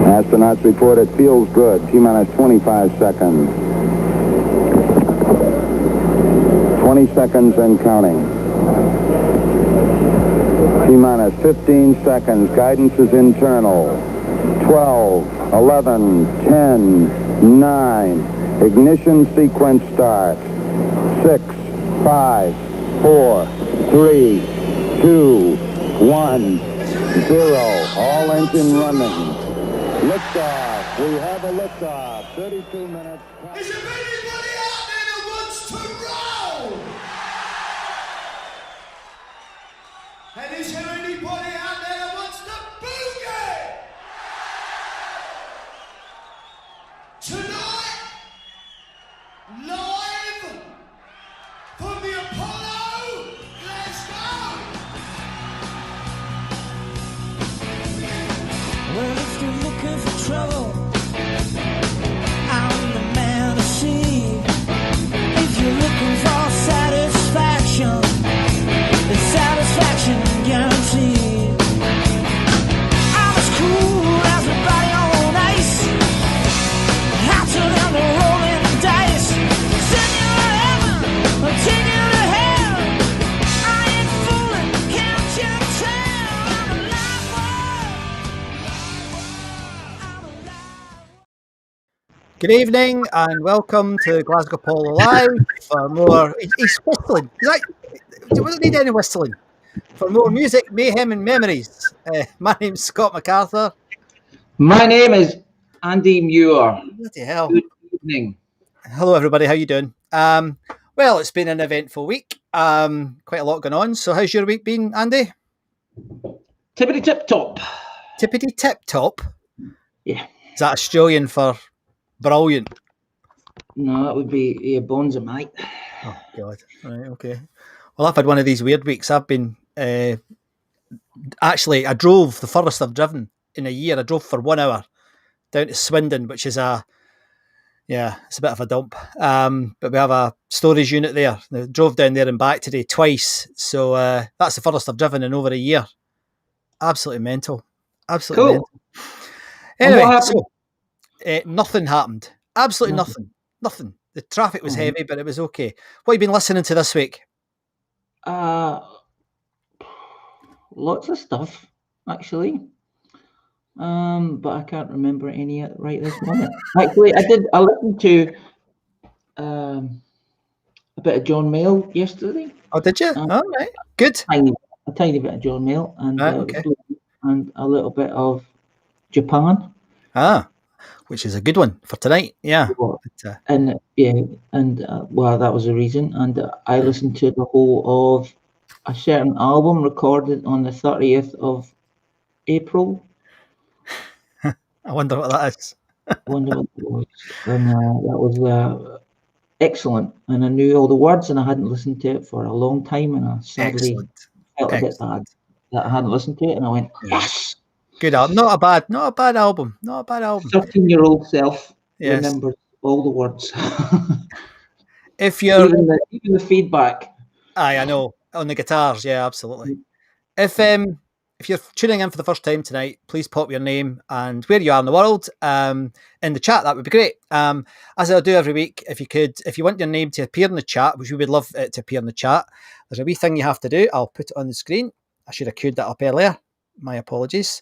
Astronauts report it feels good. T-minus 25 seconds. 20 seconds and counting. T-minus 15 seconds. Guidance is internal. 12, 11, 10, 9. Ignition sequence starts. 6, 5, 4, 3, 2, 1, 0. All engine running. Liftoff. We have a liftoff. 32 minutes. Is there anybody out there that wants to roll? And is there anybody out there that wants to boogie? Tonight, live from the Apollo, Glasgow. Well, if you're looking for trouble, I'm the man to see. If you're looking for satisfaction, it's satisfaction guaranteed. I'm as cool as a body on ice, hotter than the rolling dice. Send you to heaven, or take you to hell. I ain't fooling, can't you tell? I'm a live wire. Good evening and welcome to Glasgow Polo Live for more. He's whistling. We don't need any whistling. For more music, mayhem, and memories. My name's Scott MacArthur. My name is Andy Muir. Bloody hell. Good evening. Hello, everybody. How you doing? Well, it's been an eventful week. Quite a lot going on. So, how's your week been, Andy? Tippity tip top. Tippity tip top. Yeah. Is that Australian for brilliant? No, that would be bonza, mate. Oh God. Right. Okay. Well, I've had one of these weird weeks. I've been actually. I drove the furthest I've driven in a year. I drove for 1 hour down to Swindon, which is it's a bit of a dump. But we have a storage unit there. I drove down there and back today twice. So that's the furthest I've driven in over a year. Absolutely mental. Absolutely Cool. mental. Anyway, what happened? so nothing happened. Absolutely nothing. The traffic was heavy, but it was okay. What have you been listening to this week? Lots of stuff, actually. But I can't remember any right this moment. Actually, I listened to a bit of John Mayall yesterday. Oh, did you? All right. Good. A tiny bit of John Mayall and okay. And a little bit of Japan. Which is a good one for tonight. Yeah. Well, that was the reason. And I listened to the whole of a certain album recorded on the 30th of April. I wonder what that is. I wonder what it was. And that was excellent. And I knew all the words, and I hadn't listened to it for a long time. And I sadly felt a bit bad that I hadn't listened to it. And I went, yes. Good album. Not a bad album. 13-year-old self remembers all the words. If you're even the feedback. I know on the guitars. Yeah, absolutely. If you're tuning in for the first time tonight, please pop your name and where you are in the world in the chat. That would be great. As I do every week, if you want your name to appear in the chat, which we would love it to appear in the chat, there's a wee thing you have to do. I'll put it on the screen. I should have queued that up earlier. My apologies.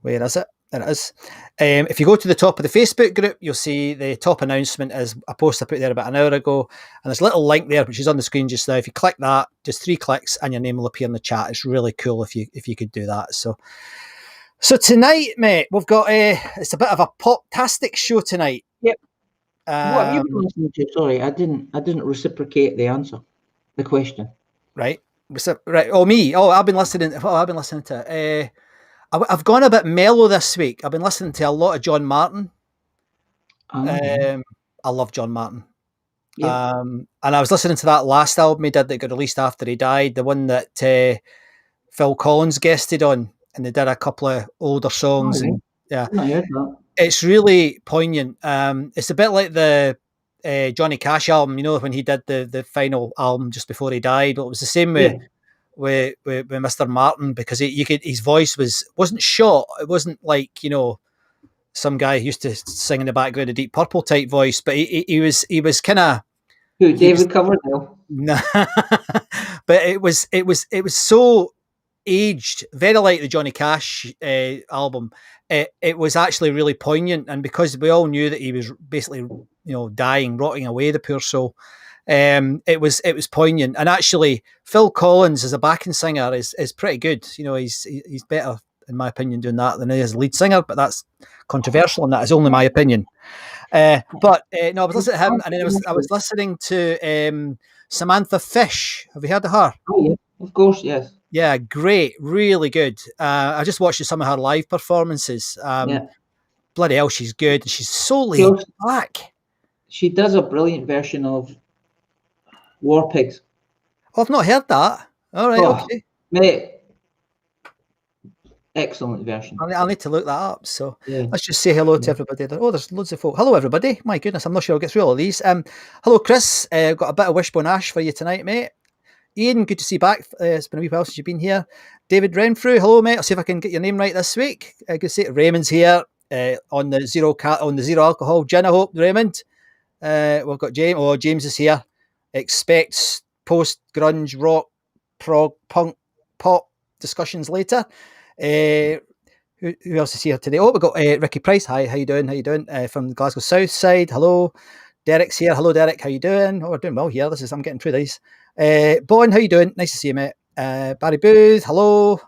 Where is it? There it is. If you go to the top of the Facebook group, you'll see the top announcement is a post I put there about an hour ago. And there's a little link there, which is on the screen just now. If you click that, just 3 clicks and your name will appear in the chat. It's really cool if you could do that. So tonight, mate, we've got it's a bit of a pop-tastic show tonight. Yep. What have you been listening to? Sorry, I didn't reciprocate the answer, the question. Right. Right. Oh, me. Oh, I've been listening to I've gone a bit mellow this week. I've been listening to a lot of John Martin. I love John Martin. Yep. And I was listening to that last album he did that got released after he died, the one that Phil Collins guested on, and they did a couple of older songs. I heard that. It's really poignant. It's a bit like the Johnny Cash album, when he did the final album just before he died. But it was the same with Mr. Martin, because his voice wasn't shot. It wasn't like some guy who used to sing in the background, a Deep Purple type voice, but he was kind of Who, David Coverdale? nah. But it was so aged, very like the Johnny Cash album. It was actually really poignant, and because we all knew that he was basically dying, rotting away, the poor soul. It was poignant, and actually Phil Collins as a backing singer is pretty good. He's better in my opinion doing that than he is lead singer, but that's controversial, and that is only my opinion. But no, I was listening to him, and then I was listening to Samantha Fish. Have you heard of her? Oh yeah, of course, yes. Yeah, great, really good. I just watched some of her live performances. Bloody hell, she's good. She's so laid back. She does a brilliant version of War Pigs. Oh, I've not heard that. All right, okay. Mate, excellent version. I'll need to look that up. So let's just say hello to everybody. Oh, there's loads of folk. Hello, everybody. My goodness, I'm not sure I'll get through all of these. Hello, Chris. Got a bit of Wishbone Ash for you tonight, mate. Ian, good to see you back. It's been a wee while since you've been here. David Renfrew, hello, mate. I'll see if I can get your name right this week. Good to see Raymond's here on the zero alcohol gin, I hope, Raymond. We've got James. Oh, James is here. Expects post-grunge, rock, prog, punk, pop discussions later. Who else is here today? Oh, we've got Ricky Price. Hi, how you doing? From the Glasgow South Side. Hello. Derek's here. Hello, Derek. How you doing? Oh, we're doing well here. I'm getting through these. Bon, how you doing? Nice to see you, mate. Barry Booth, hello.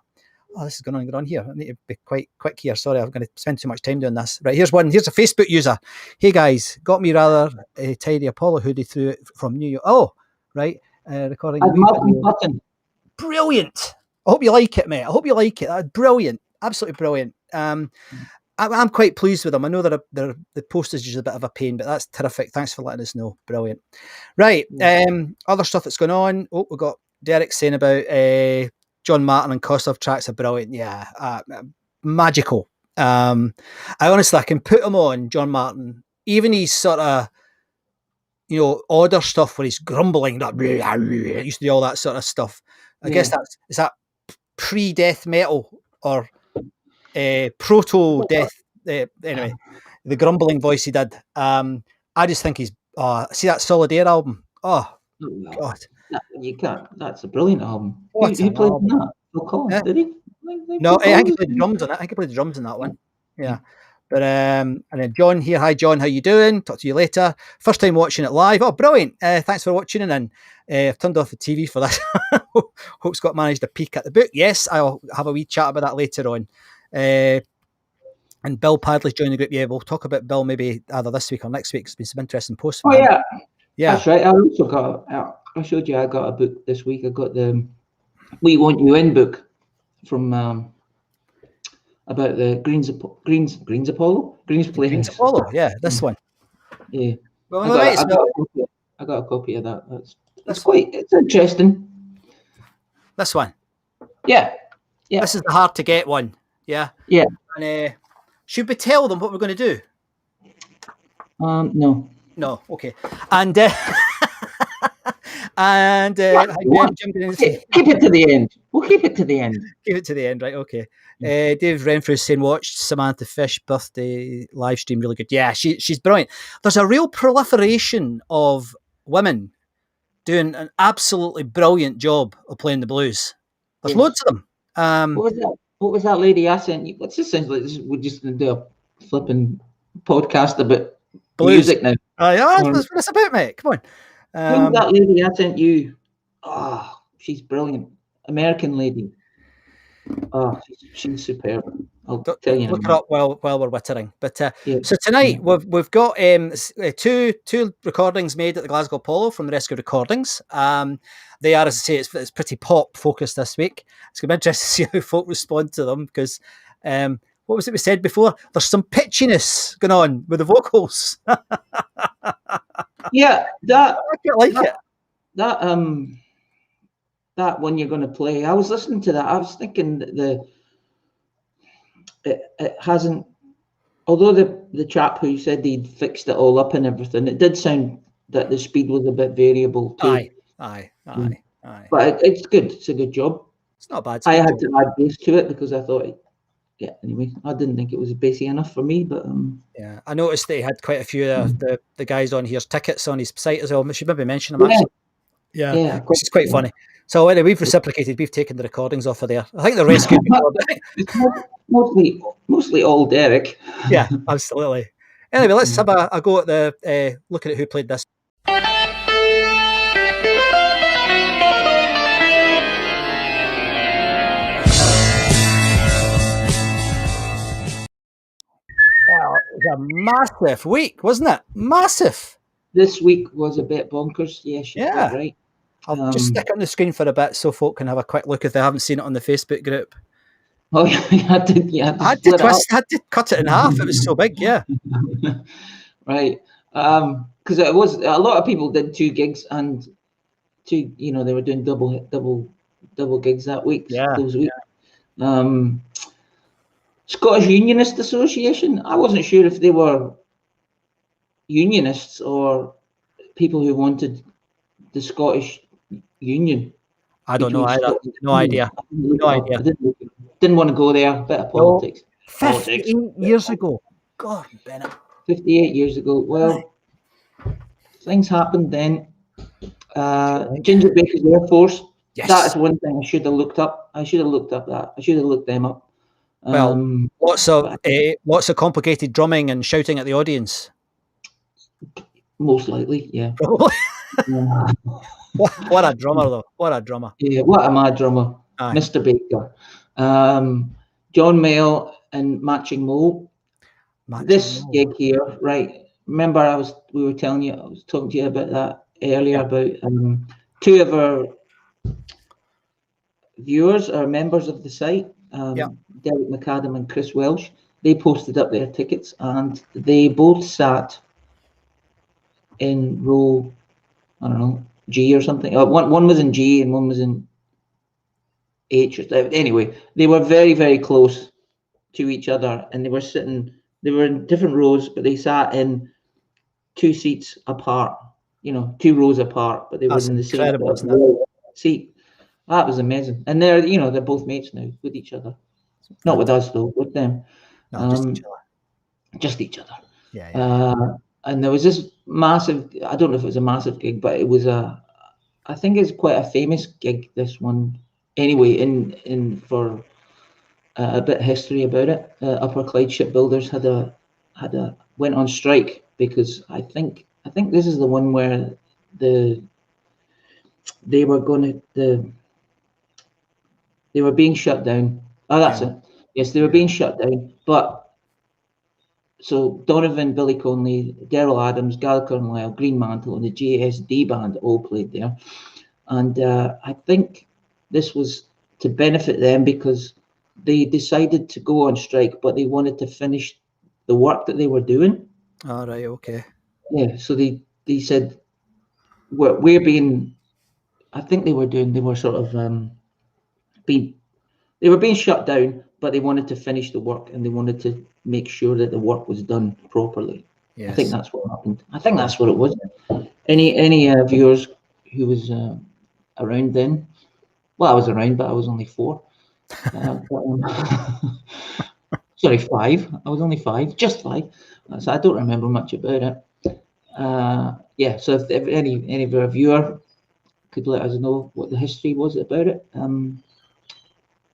Oh, this is going on here. I need to be quite quick here. Sorry, I'm going to spend too much time doing this. Right, here's one. Here's a Facebook user. Hey, guys. Got me rather a tidy Apollo hoodie through it from New York. Oh, right. Recording. Button. Brilliant. I hope you like it, mate. I hope you like it. That's brilliant. Absolutely brilliant. I'm quite pleased with them. I know that the postage is a bit of a pain, but that's terrific. Thanks for letting us know. Brilliant. Right. Other stuff that's going on. Oh, we've got Derek saying about John Martin and Kosov tracks are brilliant. Yeah. Magical. I can put him on, John Martin. Even his sort of, odder stuff where he's grumbling, used to do all that sort of stuff. I guess is that pre-death metal or proto-death. Anyway, the grumbling voice he did. I just think he's. See that Solidaire album? Oh God! You can't. That's a brilliant album. Who played on that? Phil Collins, did he? No, I think he played the drums on it. I think he played the drums on that one. Yeah. But and then John here. Hi John, how you doing? Talk to you later. First time watching it live. Oh, brilliant! Thanks for watching. And I've turned off the TV for this. Hope Scott managed to peek at the book. Yes, I'll have a wee chat about that later on. And Bill Padley's joined the group. Yeah, we'll talk about Bill maybe either this week or next week. There's been some interesting posts. Oh yeah, that's right. I also got. I showed you I got a book this week. I got the "We Want You In" book from about the Greens Apollo. Yeah, this one. Yeah, well, I got a copy of that. It's interesting. This one. Yeah. This is the hard to get one. Yeah. And should we tell them what we're going to do? No. No. Okay. And Jim keep it to the end. We'll keep it to the end. Keep it to the end, right? Okay. Dave Renfrew saying watched Samantha Fish birthday live stream, really good. Yeah, she's brilliant. There's a real proliferation of women doing an absolutely brilliant job of playing the blues. There's loads of them. What was that lady I sent you? It just sounds like we're just going to do a flipping podcast about blues. Music now. Yeah, that's what it's about, mate. Come on. Who's that lady I sent you? Oh, she's brilliant. American lady. Oh, she's superb. I'll tell you. Look her up while we're wittering. But so tonight we've got two recordings made at the Glasgow Apollo from the Rescue Recordings. They are, as I say, it's pretty pop focused this week. It's going to be interesting to see how folk respond to them because what was it we said before? There's some pitchiness going on with the vocals. Yeah, I quite like it. That one you're going to play. I was listening to that. I was thinking that it hasn't. Although the chap who said he'd fixed it all up and everything, it did sound that the speed was a bit variable too. Aye. But it's good. It's a good job. It's not bad. I had to add bass to it because I thought yeah, anyway, I didn't think it was basic enough for me, but Yeah, I noticed that he had quite a few of the guys on here's tickets on his site as well. We should maybe mention them actually. Yeah, yeah, which is quite funny. So anyway, we've reciprocated. We've taken the recordings off of there. I think the rest could be recorded. It's mostly all Derek. Yeah, absolutely. Anyway, let's have a go at the looking at who played this. Well, it was a massive week, wasn't it? Massive. This week was a bit bonkers. Yes, you're Yeah. quite right. I'll just stick it on the screen for a bit so folk can have a quick look if they haven't seen it on the Facebook group. Oh, yeah, I did. Yeah, I had to twist, I had to cut it in half. It was so big, yeah. Right. Because it was a lot of people did 2 gigs and they were doing double gigs that week. Yeah, those weeks. Scottish Unionist Association. I wasn't sure if they were unionists or people who wanted the Scottish Union. I don't know between either. Scotland No and idea. England. No I idea. didn't want to go there. Bit of politics. 58 years ago. God, Bennett. 58 years ago. Well, things happened then. Ginger Baker's Air Force. Yes. That is one thing I should have looked up. I should have looked up that. I should have looked them up. Well, lots of complicated drumming and shouting at the audience. Most likely, yeah. Probably. Yeah. What a drummer, though. What a drummer. Yeah, what a mad drummer. Aye. Mr. Baker. John Mayall and Matching Mole. This gig here, right? Remember I was talking to you about that earlier, about 2 of our viewers or members of the site, Derek McAdam and Chris Welsh. They posted up their tickets and they both sat in row, I don't know, G or something. One was in G and one was in H. Anyway, they were very, very close to each other, and they were in different rows, but they sat in 2 seats apart. 2 rows apart, but they were in the same seat. That was amazing, and they're both mates now with each other. Not with us though, with them. No, just each other. Just each other. Yeah. And there was this massive. I don't know if it was a massive gig, but it was I think it's quite a famous gig. This one, anyway. In for a bit of history about it. Upper Clyde Shipbuilders went on strike because I think this is the one where they were being shut down. Oh, that's it. Yes, they were being shut down. But so Donovan, Billy Conley, Daryl Adams, Gal Carlisle, Green Mantle, and the JSD band all played there. And I think this was to benefit them because they decided to go on strike, but they wanted to finish the work that they were doing. All right. Okay. Yeah. So they said we're being. I think they were sort of they were being shut down, but they wanted to finish the work and they wanted to make sure that the work was done properly. Yes. I think that's what happened. I think that's what it was. Any viewers who was around then? Well, I was around, but I was only 4. Sorry, 5. I was only 5, just 5. So I don't remember much about it. Yeah. So if any of our viewer could let us know what the history was about it,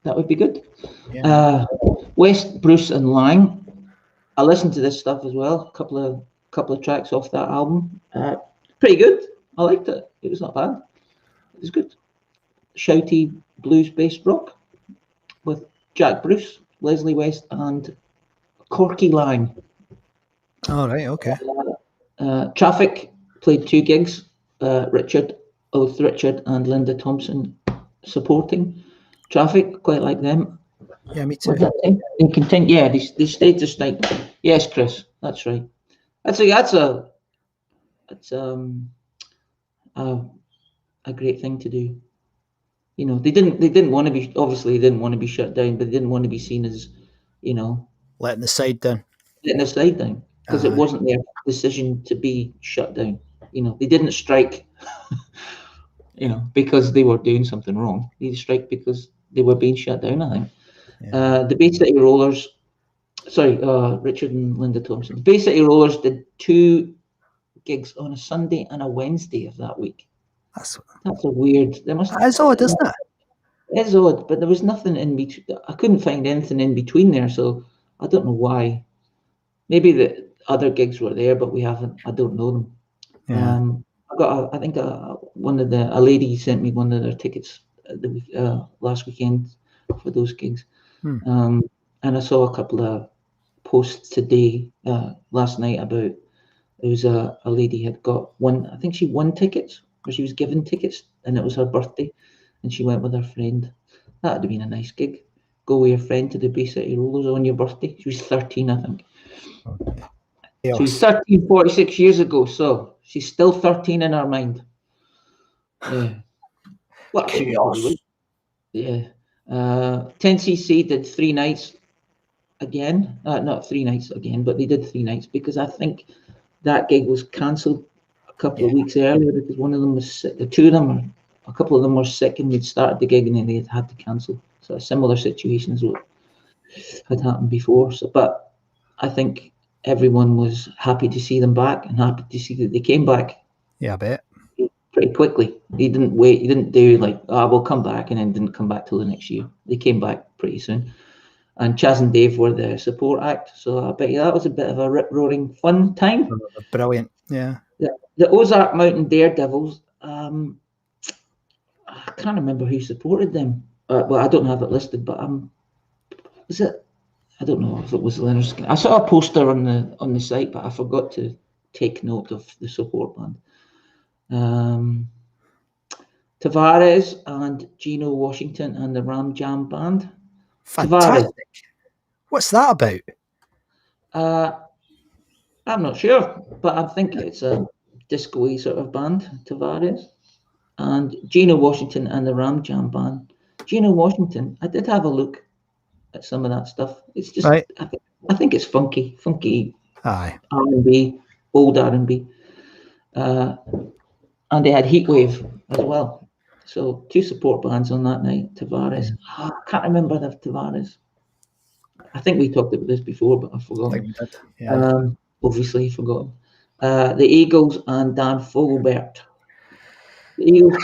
that would be good. Yeah. West, Bruce, and Lang. I listened to this stuff as well. A couple of tracks off that album. Pretty good. I liked it. It was not bad. It was good. Shouty blues-based rock with Jack Bruce, Leslie West, and Corky Lang. All right. Okay. Traffic played 2 gigs. Richard and Linda Thompson supporting. Traffic, quite like them. Yeah, me too. They continue. Yeah, they stayed to strike. Yes, Chris, that's right. That's a great thing to do. They didn't want to be, obviously they didn't want to be shut down, but they didn't want to be seen as, letting the side down. Because it wasn't their decision to be shut down. They didn't strike, because they were doing something wrong. They strike because they were being shut down, I think. The Bay City Rollers, sorry, Richard and Linda Thompson. The Bay City Rollers did 2 gigs on a Sunday and a Wednesday of that week. That's a weird. That's odd, isn't it? It is odd, but there was nothing in between. I couldn't find anything in between there, so I don't know why. Maybe the other gigs were there, but we haven't. I don't know them. Yeah. I got. I think a lady sent me one of their tickets last weekend for those gigs. And I saw a couple of posts today, last night, about there was a lady had got one. I think she won tickets, or she was given tickets, and it was her birthday, and she went with her friend. That would have been a nice gig. Go with your friend to the Bay City Rollers on your birthday. She was 13, I think. She was 13 46 years ago, so she's still 13 in her mind. Yeah. Well, Chaos. yeah. 10cc did 3 nights again. Not 3 nights again, but they did 3 nights because I think that gig was cancelled a couple of weeks earlier because one of them was sick. The two of them, or a couple of them were sick, and they'd started the gig and then they had to cancel. So a similar situation as what had happened before. So, but I think everyone was happy to see them back and happy to see that they came back. Yeah, I bet. Pretty quickly. He didn't wait. He didn't do like, we'll come back, and then didn't come back till the next year. They came back pretty soon. And Chaz and Dave were the support act. So I bet you that was a bit of a rip-roaring fun time. Brilliant. Yeah. The Ozark Mountain Daredevils, I can't remember who supported them. Well, I don't have it listed, but was it? I don't know if it was Leonard Skinner. I saw a poster on the site, but I forgot to take note of the support band. Tavares and Gino Washington and the Ram Jam Band. Fantastic. Tavares. What's that about? I'm not sure, but I think it's a disco-y sort of band, Tavares. And Gino Washington and the Ram Jam Band. Gino Washington, I did have a look at some of that stuff. It's just, right. I think it's funky Aye. R&B, old R&B. And they had Heatwave as well. So 2 support bands on that night. Tavares. I can't remember the Tavares. I think we talked about this before, but I forgot. Yeah. Obviously, forgot. The Eagles and Dan Fogelbert. The Eagles,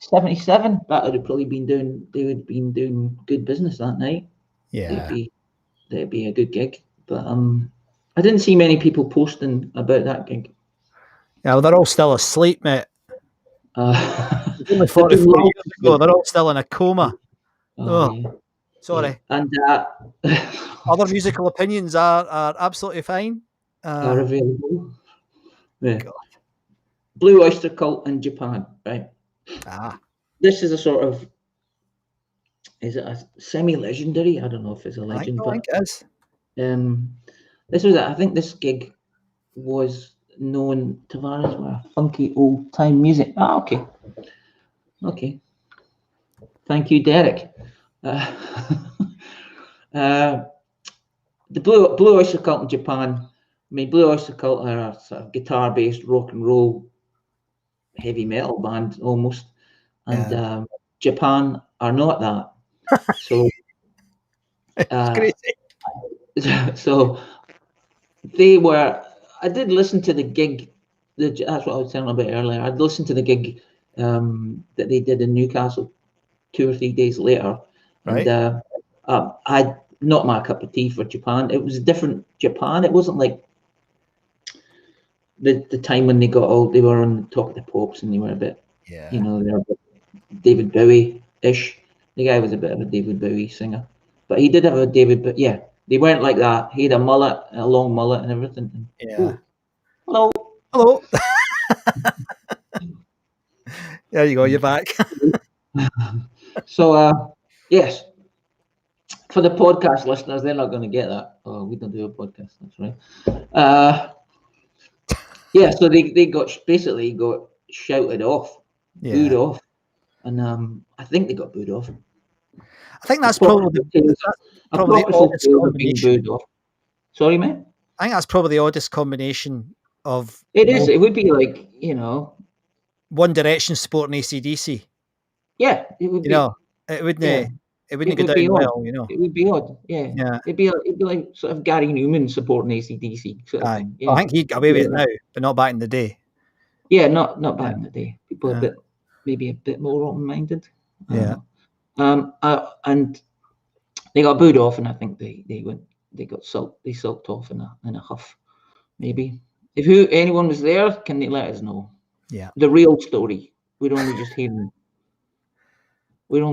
77. That would have probably been doing. They would have been doing good business that night. Yeah. That'd be a good gig. But I didn't see many people posting about that gig. Yeah, well, they're all still asleep, mate. Only 44 years ago, they're all still in a coma. Yeah. Sorry. Yeah. And other musical opinions are absolutely fine. Are available. Yeah. God. Blue Oyster Cult in Japan, right? This is a sort of, is it a semi-legendary? I don't know if it's a legend, I think it is. This was, I think this gig was known, Tavares were funky old time music. Okay. Thank you, Derek. The Blue Oyster Cult in Japan. I mean, Blue Oyster Cult are a sort of guitar-based rock and roll, heavy metal band almost, and Japan are not that. So, so they were. I did listen to the gig. That's what I was telling about earlier. I'd listened to the gig that they did in Newcastle 2 or 3 days later, right? And I not my cup of tea for Japan. It was a different Japan. It wasn't like the time when they were on the top of the pops and they were a bit, they were a bit David Bowie-ish. The guy was a bit of a David Bowie singer, but he did have a David. Yeah, they weren't like that. He had a mullet, a long mullet, and everything. Yeah. Hello. There you go. You're back. So yes, for the podcast listeners, they're not going to get that. Oh, we don't do a podcast. That's right. Yeah, so they got shouted off, booed off, and I think they got booed off. I think that's probably the oddest combination. Sorry, man. I think that's probably the oddest combination of. It is. It would be like One Direction supporting AC/DC. Yeah, it would be. It wouldn't. it wouldn't It go would be down odd. well, you know. It would be odd, yeah. Yeah. It'd be like sort of Gary Newman supporting AC/DC sort of Aye. thing. Well, Yeah. I think he got away with it now, but not back in the day. Yeah, not back Yeah. in the day. People Yeah. maybe a bit more open-minded. Yeah. And they got booed off, and I think they sulked off in a huff. Maybe if anyone was there, can they let us know? Yeah. The real story. We're only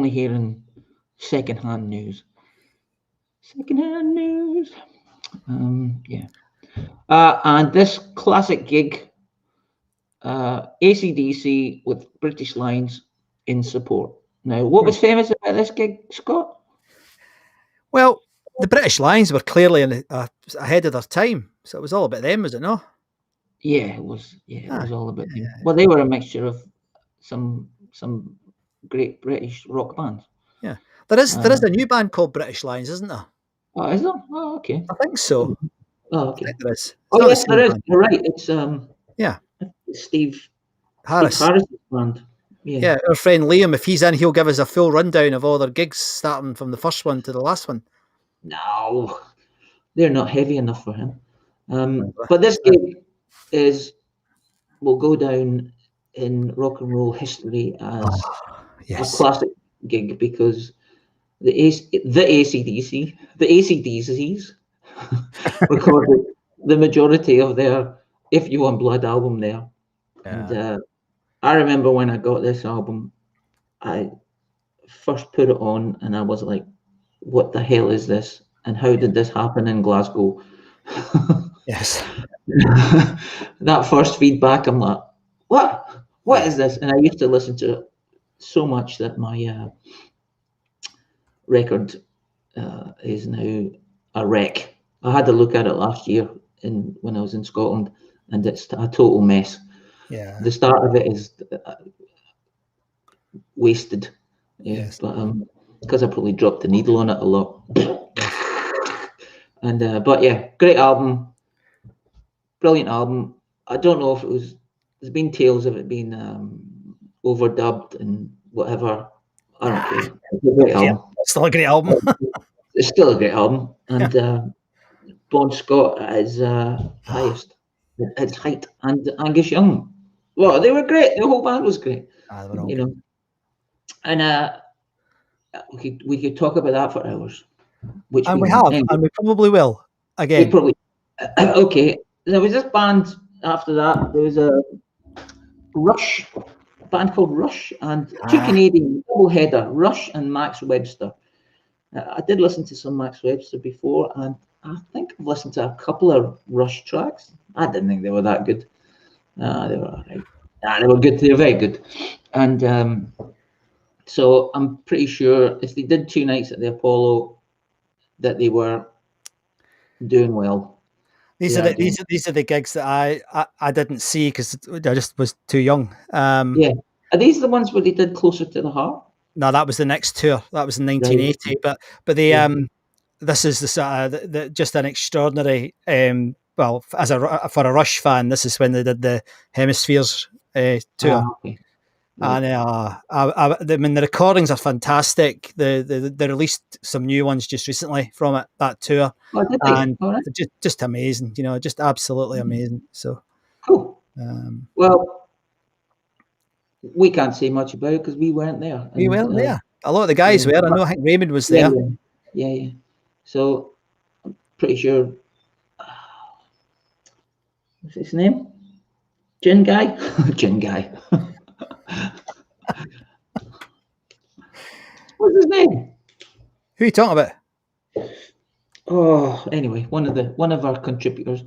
hearing secondhand news. Secondhand news. Yeah. And this classic gig, AC/DC with British Lines in support. Now, what was famous about this gig, Scott? Well, the British Lions were clearly ahead of their time, so it was all about them, was it not? Yeah, it was. Yeah, it was all about them. yeah. Well, they were a mixture of some great British rock bands. Yeah, there is a new band called British Lions, isn't there? Oh, is there? Oh, okay. I think so. Oh, I okay. think there is. It's Oh, not the yes, same there is. band. You're right. It's Yeah, Steve Harris. Harris's band. Yeah, our friend Liam, if he's in, he'll give us a full rundown of all their gigs, starting from the first one to the last one. No, they're not heavy enough for him. But this gig will go down in rock and roll history as Yes. a classic gig because the AC/DCs recorded the majority of their If You Want Blood album there. Yeah. And I remember when I got this album, I first put it on and I was like, what the hell is this? And how did this happen in Glasgow? Yes. That first feedback, I'm like, what is this? And I used to listen to it so much that my record is now a wreck. I had to look at it last year when I was in Scotland, and it's a total mess. Yeah. The start of it is wasted. Yeah, Yes. but because I probably dropped the needle on it a lot. And but yeah, great album, brilliant album. I don't know if there's been tales of it being overdubbed and whatever. I don't care. It's a great album. It's still a great album. It's still a great album, and Bon Scott at his highest, at its height, and Angus Young. Well, they were great. The whole band was great. They were all You good. know, and we could talk about that for hours. Which And we have, and we probably will again. We probably okay. There was this band after that. There was a band called Rush, and two Canadian double header, Rush and Max Webster. I did listen to some Max Webster before, and I think I've listened to a couple of Rush tracks. I didn't think they were that good. They were all right. They were good. They were very good. And so I'm pretty sure if they did 2 nights at the Apollo, that they were doing well. These are the gigs that I didn't see because I just was too young. Yeah. Are these the ones where they did Closer to the Heart? No, that was the next tour. That was in 1980. But the this is the just an extraordinary. Well, for a Rush fan, this is when they did the Hemispheres tour. Okay. And I mean, the recordings are fantastic. They released some new ones just recently from that tour, and just amazing. You know, just absolutely amazing. So cool. Well, we can't say much about it because we weren't there. We weren't there. A lot of the guys were. I know. I think Raymond was there. Yeah. So I'm pretty sure. What's his name? Gin Guy. Gin Guy. What's his name? Who are you talking about? Oh, anyway, one of our contributors.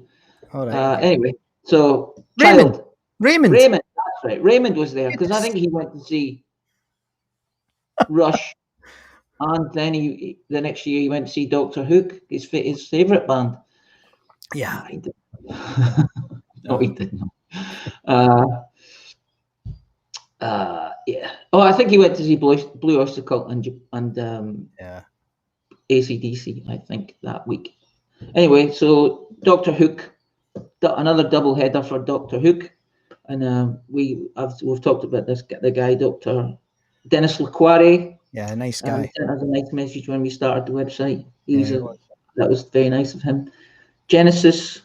All right. Anyway, so Raymond. That's right. Raymond was there because I think he went to see Rush, and then the next year he went to see Dr. Hook, his favorite band. Yeah. He did. No, he didn't. Yeah. Oh, I think he went to see Blue Oyster Cult and AC/DC, I think, that week. Anyway, so Dr. Hook, another double header for Dr. Hook, and we've talked about this. The guy, Dr. Dennis LaQuarrie, Yeah, nice guy. Sent us a nice message when we started the website. Yeah, That was very nice of him. Genesis,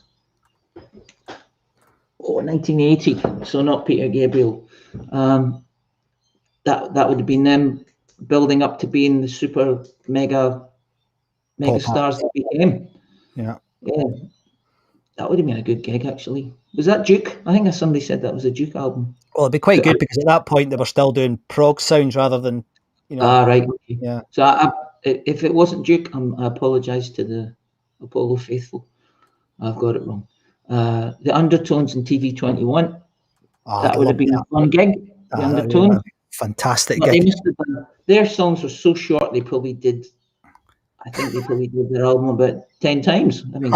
1980. So not Peter Gabriel. That would have been them building up to being the super mega stars they became. Yeah. Yeah, that would have been a good gig actually. Was that Duke? I think somebody said that was a Duke album. Well, it'd be quite good because at that point they were still doing prog sounds rather than, Right. Okay. Yeah. So if it wasn't Duke, I apologise to the Apollo faithful. I've got it wrong. The Undertones in TV21. That would have been a fun gig. The Undertones. Fantastic But gig. they must have done, their songs were so short. They probably did. I think they probably did their album about 10 times. I mean,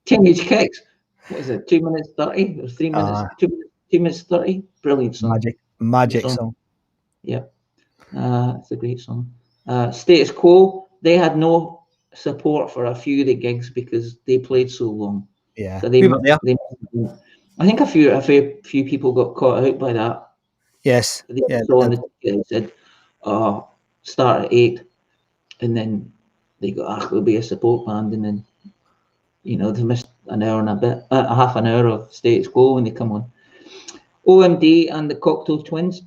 Teenage Kicks. What is it? 2 minutes 30 or 3 minutes? 2 minutes 30. Brilliant song. Magic song. Yeah. It's a great song. Status Quo, they had no support for a few of the gigs because they played so long. Yeah. So I think a few people got caught out by that. Yes. They saw on the ticket, they said, start at 8. And then they got, there'll be a support band. And then, they missed an hour and a bit, half an hour of Status Quo when they come on. OMD and the Cocktail Twins.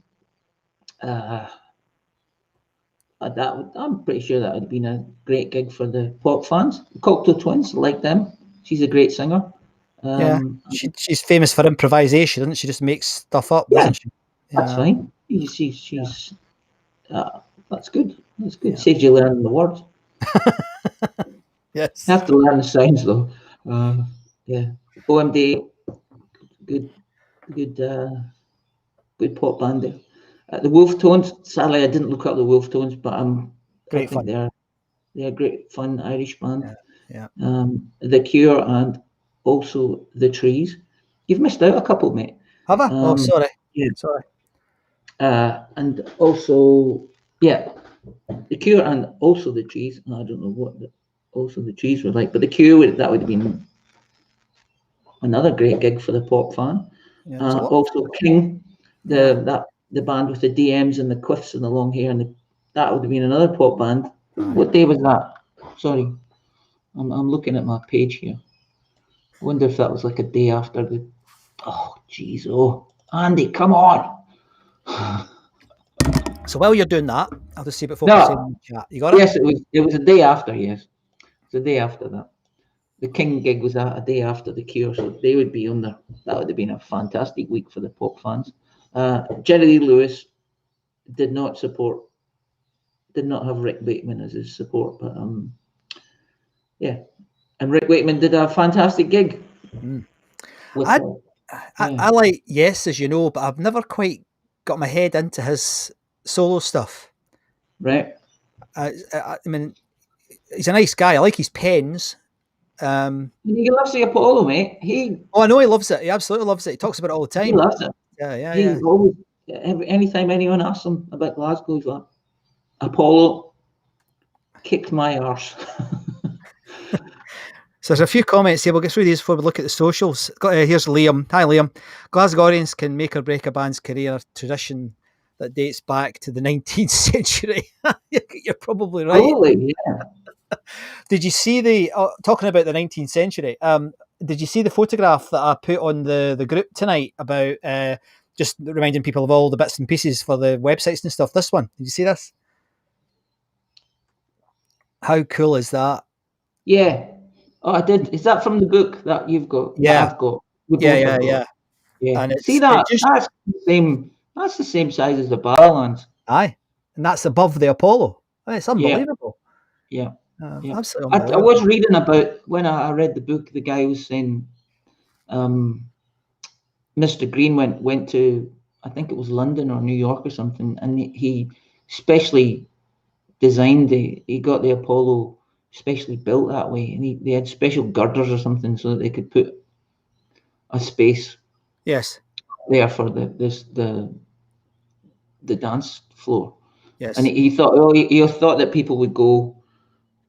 I'm pretty sure that would have been a great gig for the pop fans. Cocktail Twins, like them. She's a great singer. She's famous for improvisation, doesn't she? Just makes stuff up, doesn't she? That's fine. She's that's good. That's good. Saves you learning the words. Yes. You have to learn the sounds though. OMD, good pop band there. The Wolf Tones. Sadly, I didn't look up the Wolf Tones, but great fun. They're a great fun Irish band. Yeah. The Cure and also the Trees. You've missed out a couple, mate. Have I? Sorry. Yeah. Sorry. And also, the Cure and also the Trees. I don't know what also the Trees were like, but the Cure, that would have been another great gig for the pop fan. Yeah, also King, the band with the DMs and the quiffs and the long hair, and that would have been another pop band. What day was that? Sorry, I'm looking at my page here. I wonder if that was like a day after the. Oh, jeez, Andy, come on. So while you're doing that, I'll just see if it focuses on the chat. You got it? Yes, it was a day after. Yes, it's a day after that. The King gig was a day after the Cure, so they would be on there. That would have been a fantastic week for the pop fans. Jerry Lee Lewis did not have Rick Wakeman as his support, but and Rick Wakeman did a fantastic gig. I like Yes, as you know, but I've never quite got my head into his solo stuff. Right. I mean, he's a nice guy. I like his pens. He loves the Apollo, mate. I know he loves it. He absolutely loves it. He talks about it all the time. He loves it. Yeah. Always, anytime anyone asks him about Glasgow, he's like, Apollo kicked my arse. So there's a few comments here. We'll get through these before we look at the socials. Here's Liam. Hi, Liam. Glasgowians can make or break a band's career. Tradition that dates back to the 19th century. You're probably right. Probably, yeah. Did you see talking about the 19th century? Did you see the photograph that I put on the group tonight about just reminding people of all the bits and pieces for the websites and stuff? This one. Did you see this? How cool is that? Yeah. Oh, I did. Is that from the book that you've got? Yeah. That I've got. Yeah. And see that? That's the same size as the Barrowlands. Aye. And that's above the Apollo. It's unbelievable. Yeah. Absolutely unbelievable. I was reading about, when I read the book, the guy was saying Mr. Green went to, I think it was London or New York or something, and he specially designed he got the Apollo specially built that way, and they had special girders or something so that they could put a space there for the dance floor. Yes. And he thought he thought that people would go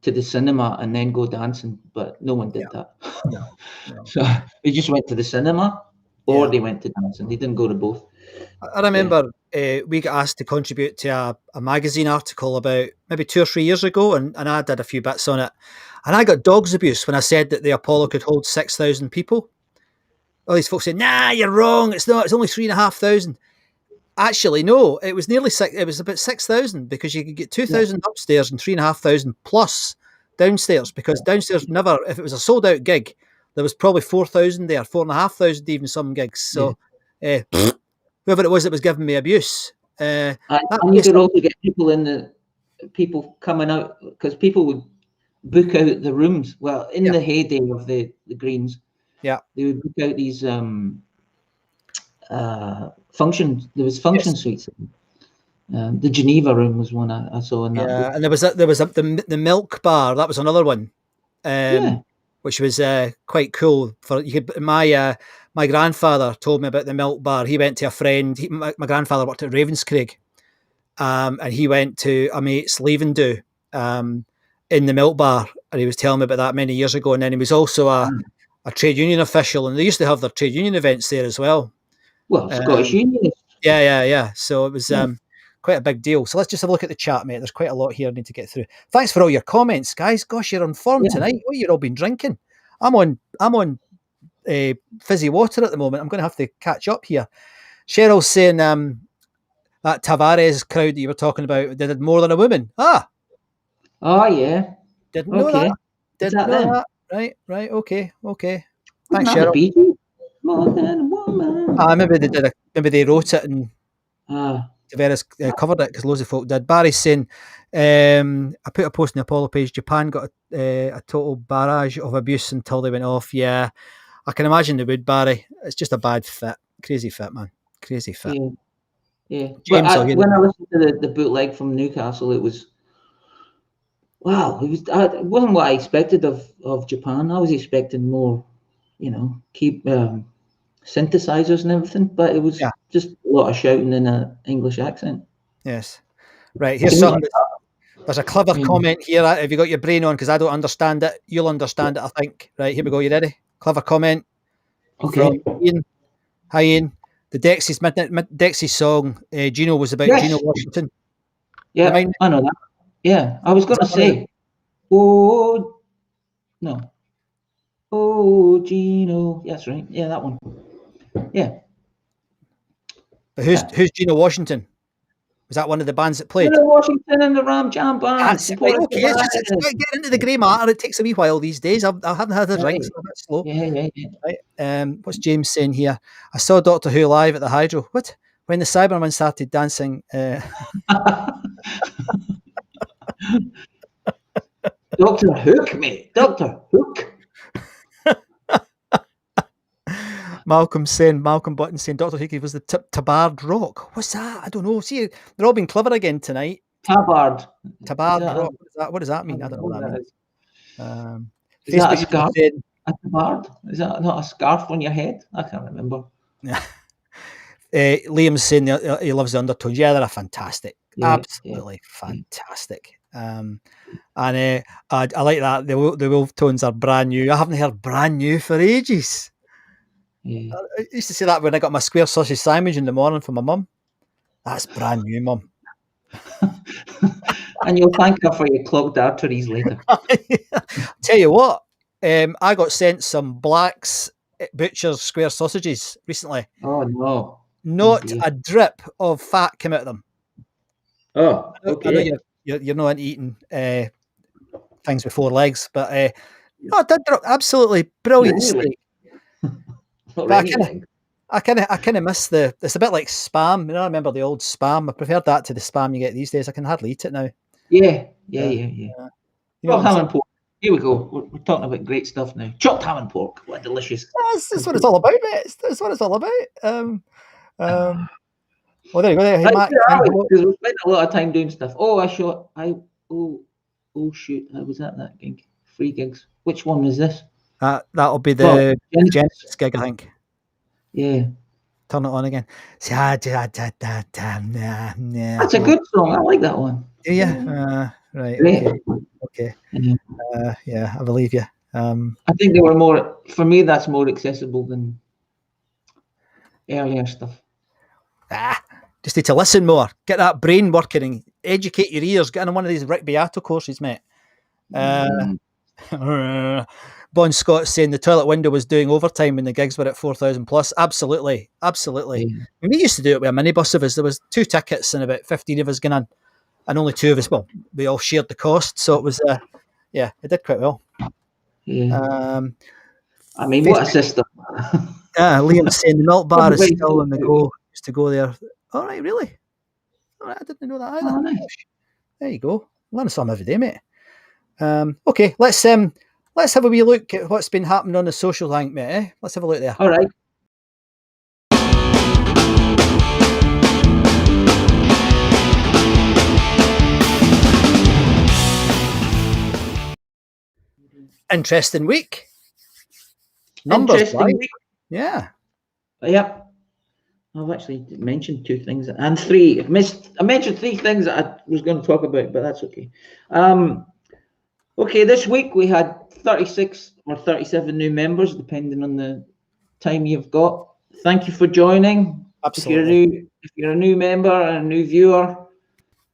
to the cinema and then go dancing, but no one did that. No. So they just went to the cinema or they went to dancing. They didn't go to both. I remember we got asked to contribute to a magazine article about maybe 2 or 3 years ago, and I did a few bits on it. And I got dog's abuse when I said that the Apollo could hold 6,000 people. All these folks said, "Nah, you're wrong. It's not. It's only 3,500." Actually, no, it was nearly six. It was about 6,000 because you could get 2,000 upstairs and 3,500 plus downstairs. Because downstairs never, if it was a sold out gig, there was probably 4,000 there, 4,500 even some gigs. So whoever it was that was giving me abuse, And you could also get people coming out, because people would book out the rooms. Well, in the heyday of the Greens, they would book out these functions. There was function suites. The Geneva room was one I saw in that book. And there was the milk bar. That was another one, which was quite cool. My grandfather told me about the milk bar. He went to a friend. My grandfather worked at Ravenscraig, and he went to a mate's leaving do in the milk bar, and he was telling me about that many years ago. And then he was also a trade union official, and they used to have their trade union events there as well. Well, Scottish Union. Yeah. So it was quite a big deal. So let's just have a look at the chat, mate. There's quite a lot here I need to get through. Thanks for all your comments, guys. Gosh, you're on form tonight. What you've all been drinking? I'm on fizzy water at the moment. I'm going to have to catch up here. Cheryl's saying that Tavares crowd that you were talking about did more than a woman. Oh yeah. Didn't know that. Didn't know that. Right. Okay. Thanks, Cheryl. More than a woman. Maybe they wrote it and Tavares covered it because loads of folk did. Barry's saying, I put a post in the Apollo page. Japan got a total barrage of abuse until they went off. Yeah, I can imagine they would, Barry. It's just a bad fit. Crazy fit, man. Crazy fit. Yeah. James, when I listened to the bootleg from Newcastle, it was, wow. It wasn't what I expected of Japan. I was expecting more, keep synthesizers and everything, but it was just a lot of shouting in an English accent. Yes. Right. Here's something. There's a clever comment here. Have you got your brain on? Because I don't understand it. You'll understand it, I think. Right. Here we go. You ready? Clever comment. Okay. From Ian. Hi, Ian. The Dexys song, Gino, was about Gino Washington. Yeah, I know that. Yeah, I was going to say, oh, no. Oh, Gino. That's right. Yeah, that one. Yeah. But who's Gino Washington? Was that one of the bands that played? Gino Washington and the Ram Jam Band. That's right. Okay, it's getting into the grey matter. It takes a wee while these days. I haven't had the rings. A bit slow. Yeah. Right. What's James saying here? I saw Doctor Who live at the Hydro. What? When the Cybermen started dancing. Dr. Hook, mate. Dr. Hook. Malcolm Button saying Dr. Hickey was the Tabard Rock. What's that? I don't know. See, they're all being clever again tonight. Tabard Rock. What does that mean? I don't know what that means. Is that a scarf? A tabard? Is that not a scarf on your head? I can't remember. Yeah. Liam's saying he loves the Undertones. Yeah, they're fantastic. Absolutely fantastic. And I like that. The Wolf Tones are brand new. I haven't heard brand new for ages. Yeah. I used to say that when I got my square sausage sandwich in the morning for my mum. That's brand new, Mum. And you'll thank her for your clogged arteries later. Tell you what, I got sent some Black's Butcher's square sausages recently. Oh, no. Not a drip of fat came out of them. Oh, okay. I know you're not into eating things with 4 legs, but no, it did drop. Absolutely brilliant steak. But I kind of miss it's a bit like Spam. I remember the old Spam. I preferred that to the Spam you get these days. I can hardly eat it now. Yeah. Chopped ham and pork. Here we go. We're talking about great stuff now. Chopped ham and pork. What delicious. That's what it's all about, mate. That's what it's all about. Well, there you go. Hey, Matt. Because we spent a lot of time doing stuff. Oh, shoot. I was at that gig. 3 gigs. Which one was this? That'll be the Genesis gig, I think. Yeah. Turn it on again. That's a good song. I like that one. Yeah. Right. Okay. Yeah, I believe you. I think they were more. For me, that's more accessible than earlier stuff. Just need to listen more, get that brain working, and educate your ears. Get on one of these Rick Beato courses, mate. Bon Scott saying the toilet window was doing overtime when the gigs were at 4,000 plus. Absolutely. Yeah. And we used to do it with a minibus of us. There was 2 tickets and about 15 of us going on, and only 2 of us. Well, we all shared the cost, so it was. It did quite well. Yeah. I mean, what a system. Liam's saying the milk bar is still on the go. Used to go there. All right, really? All right, I didn't know that either. Oh, nice. There you go. Learn something every day, mate. Okay, let's have a wee look at what's been happening on the social thing, mate. Eh? Let's have a look there. All right. Interesting week. Numbers, Interesting right? week. Yeah. Yep. I've actually mentioned 2 things and 3. I mentioned 3 things that I was going to talk about, but that's okay. Okay, this week we had 36 or 37 new members, depending on the time you've got. Thank you for joining. Absolutely. If you're a new member and a new viewer,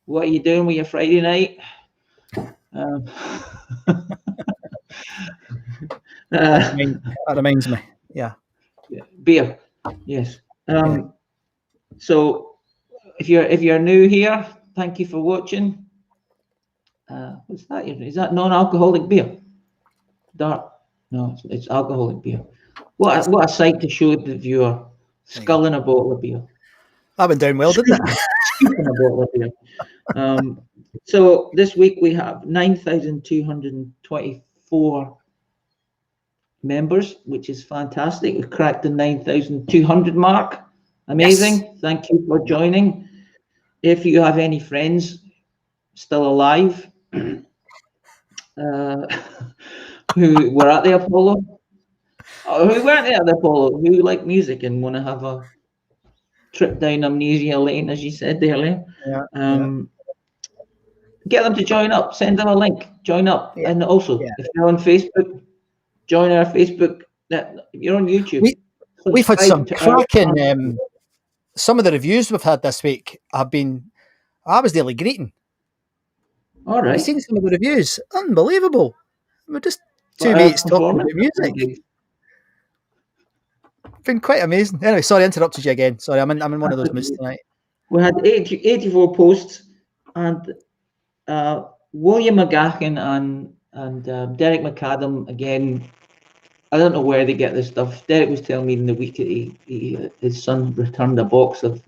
what are you doing with your Friday night? That reminds me. Yeah. Beer. Yes. So if you're new here, thank you for watching. What's that? Is that non-alcoholic beer? Dark? No, it's alcoholic beer. What a sight to show the viewer. Sculling a bottle of beer. That went down well, didn't it? Scooping a bottle of beer. So this week we have 9,224 members, which is fantastic. We've cracked the 9,200 mark. Amazing. Yes. Thank you for joining. If you have any friends still alive who were at the Apollo, or who weren't at the Apollo, who like music and want to have a trip down amnesia lane, as you said earlier, get them to join up. Send them a link. Join up. Yeah. And also, if you're on Facebook, join our Facebook. If you're on YouTube, we've had some cracking. Some of the reviews we've had this week have been. I was nearly greeting. All right. I've seen some of the reviews. Unbelievable. We're just 2 mates talking about music. Been quite amazing. Anyway, sorry, I interrupted you again. Sorry, I'm in one of those moods tonight. We had 84 posts, and William McGachen and Derek McAdam again. I don't know where they get this stuff. Derek was telling me in the week that his son returned a box of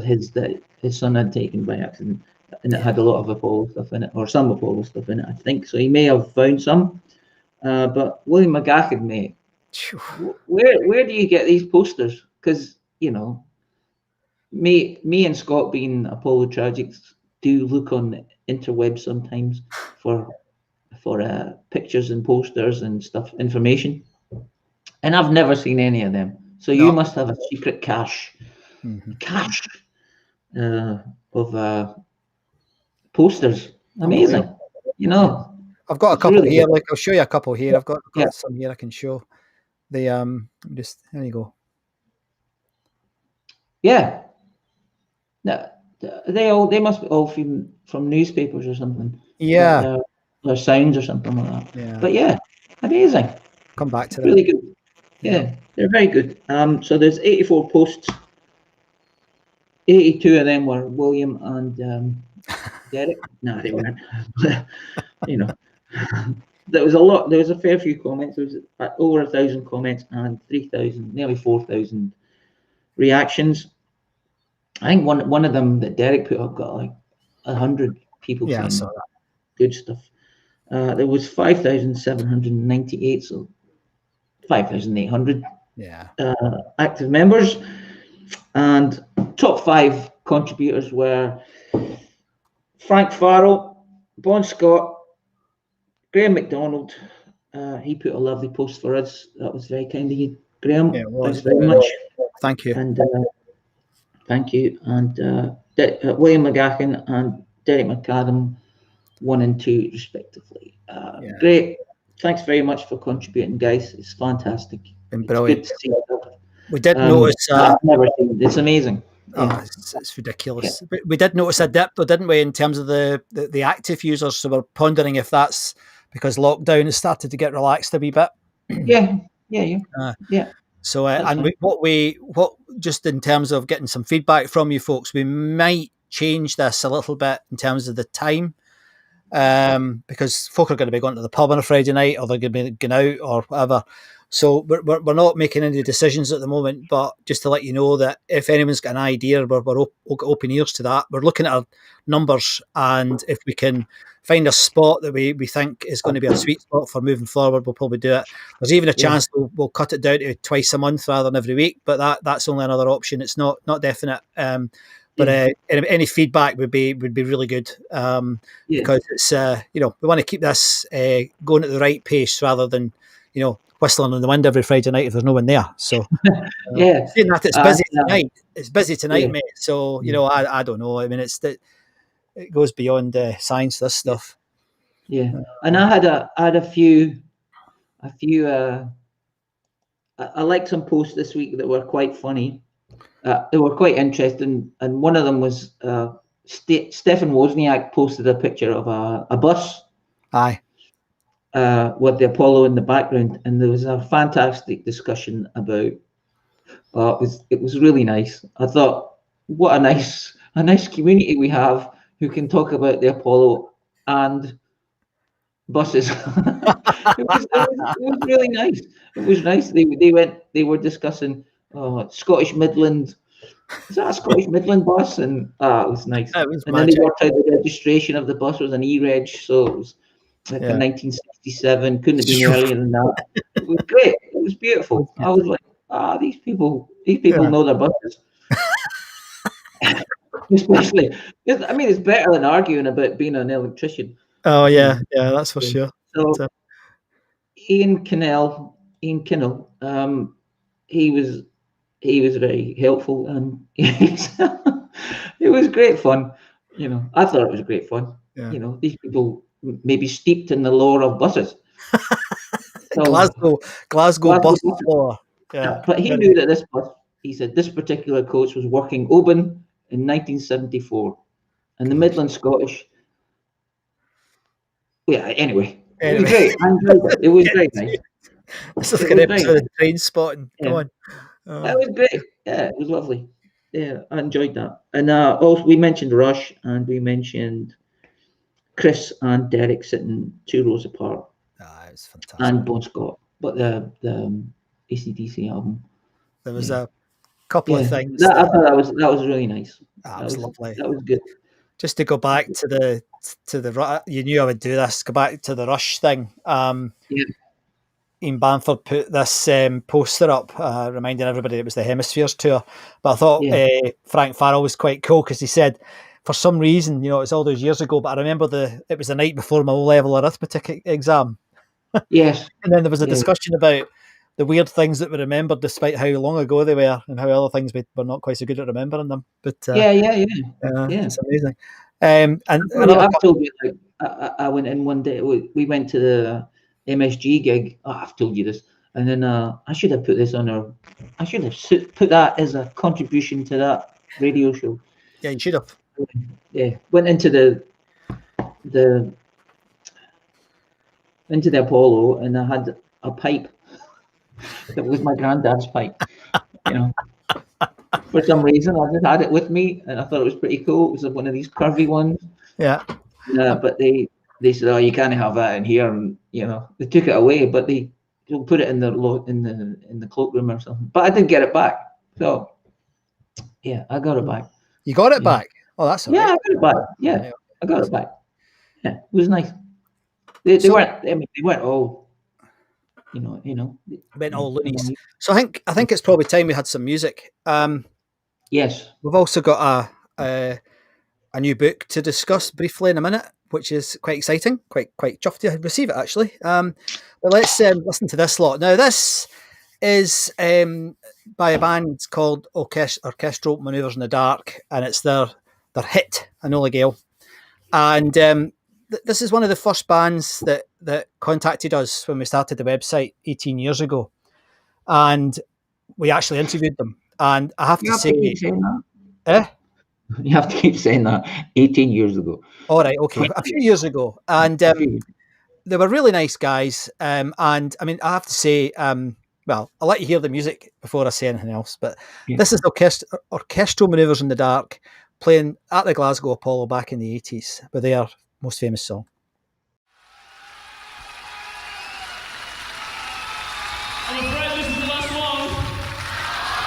his that his son had taken by accident, and it had a lot of Apollo stuff in it, or some Apollo stuff in it, I think. So he may have found some. But William McGachen, mate, where do you get these posters? Because me and Scott, being Apollo tragics, do look on the interweb sometimes for pictures and posters and stuff, information, and I've never seen any of them. So you must have a secret cache of posters. Amazing. I've got a couple really here. Like, I'll show you a couple here. I've got some here I can show. There you go. Yeah. They must be all from newspapers or something. Yeah. Or sounds or something like that. Yeah. But yeah, amazing. Come back to that. Really good. Yeah, they're very good. So there's 84 posts. 82 of them were William and Derek. No, they weren't. There was a lot. There was a fair few comments. There was over 1,000 comments and 3,000, nearly 4,000 reactions. I think one of them that Derek put up got like 100 people. Yeah, I saw that. Good stuff. There was 5,798, so 5,800 active members, and top 5 contributors were Frank Farrell, Bon Scott, Graham McDonald. He put a lovely post for us. That was very kind of you, Graham. Thanks very much. Thank you. And thank you. And William McGachen and Derek McAdam, 1 and 2 respectively. Great. Thanks very much for contributing, guys. It's fantastic. Been brilliant. It's good to see We did notice. I've never seen it. It's amazing. Oh, it's ridiculous. But we did notice a dip, though, didn't we, in terms of the active users? So we're pondering if that's because lockdown has started to get relaxed a wee bit. Yeah. So, and what just in terms of getting some feedback from you folks, we might change this a little bit in terms of the time, because folk are going to be going to the pub on a Friday night, or they're going to be going out or whatever. So we're not making any decisions at the moment, but just to let you know that if anyone's got an idea, we're open ears to that. We're looking at our numbers, and if we can find a spot that we think is going to be a sweet spot for moving forward, we'll probably do it. There's even a chance we'll cut it down to twice a month rather than every week, but that's only another option. It's not definite. But any feedback would be really good, because it's we want to keep this going at the right pace rather than whistling in the wind every Friday night if there's no one there. So saying that, it's busy tonight. It's busy tonight, mate. So I don't know. I mean, it goes beyond science. This stuff. Yeah, and I had a few. I liked some posts this week that were quite funny. They were quite interesting, and one of them was Stefan Wozniak posted a picture of a bus. Aye. With the Apollo in the background, and there was a fantastic discussion about. It was really nice. I thought, what a nice community we have who can talk about the Apollo and buses. It was really nice. It was nice. They were discussing Scottish Midland. Is that a Scottish Midland bus? And it was nice. It was and magic. then they worked out the registration of the bus was an E-reg, so it was like a 1967. Couldn't have been earlier than that. It was great. It was beautiful. I was like, these people know their buses. Especially, I mean, it's better than arguing about being an electrician. Oh yeah, that's for sure. So Ian Kinnell, he was very helpful, and it was great fun. I thought it was great fun. Yeah. These people maybe steeped in the lore of buses. So, Glasgow bus lore. Yeah, but he knew that this bus. He said this particular coach was working Oban in 1974, and the Midland Scottish. Yeah. Anyway. It was great. I enjoyed it. It was very nice. It's like an episode of Train Spotting. Come on. That was great. Yeah, it was lovely. Yeah, I enjoyed that. And also we mentioned Rush, and we mentioned Chris and Derek sitting 2 rows apart. It was fantastic. And Bon Scott, but the AC/DC album. There was a couple of things. I thought that was really nice. That was lovely. That was good. Just to go back to the you knew I would do this. Go back to the Rush thing. Ian Bamford put this poster up, reminding everybody it was the Hemispheres tour. But I thought Frank Farrell was quite cool because he said, for some reason, it was all those years ago, but I remember it was the night before my O-level arithmetic exam. Yes. And then there was a discussion about the weird things that were remembered despite how long ago they were, and how other things were not quite so good at remembering them. But it's amazing. And I've told you, like, I went in one day. We went to the MSG gig. I've told you this, and then I should have put this on I should have put that as a contribution to that radio show. Yeah, you should have. Yeah, went into the Apollo, and I had a pipe that was my granddad's pipe. For some reason, I just had it with me, and I thought it was pretty cool. It was one of these curvy ones. Yeah. But they said, "Oh, you can't have that in here," and they took it away. But they put it in the cloakroom or something. But I didn't get it back. So yeah, I got it back. You got it back? Oh, that's all right. I got it back. Yeah, I got it back. Yeah, it was nice. They weren't. I mean, they weren't all. Went all loonies. So I think it's probably time we had some music. Yes. We've also got a new book to discuss briefly in a minute, which is quite exciting. Quite chuffed to receive it, actually. But let's listen to this lot. Now, this is by a band called Orchestral Manoeuvres in the Dark, and it's their hit, Enola Gale. And this is one of the first bands that contacted us when we started the website 18 years ago. And we actually interviewed them, and I have You to have to say, keep saying that. eh? You have to keep saying that. 18 years ago. All right, okay, a few years ago, and A few. they were really nice guys. And I mean, I have to say, well, I'll let you hear the music before I say anything else. But Yeah. this is Orchestral Manoeuvres in the Dark, playing at the Glasgow Apollo back in the 80s with their most famous song. I'm afraid this is the last one.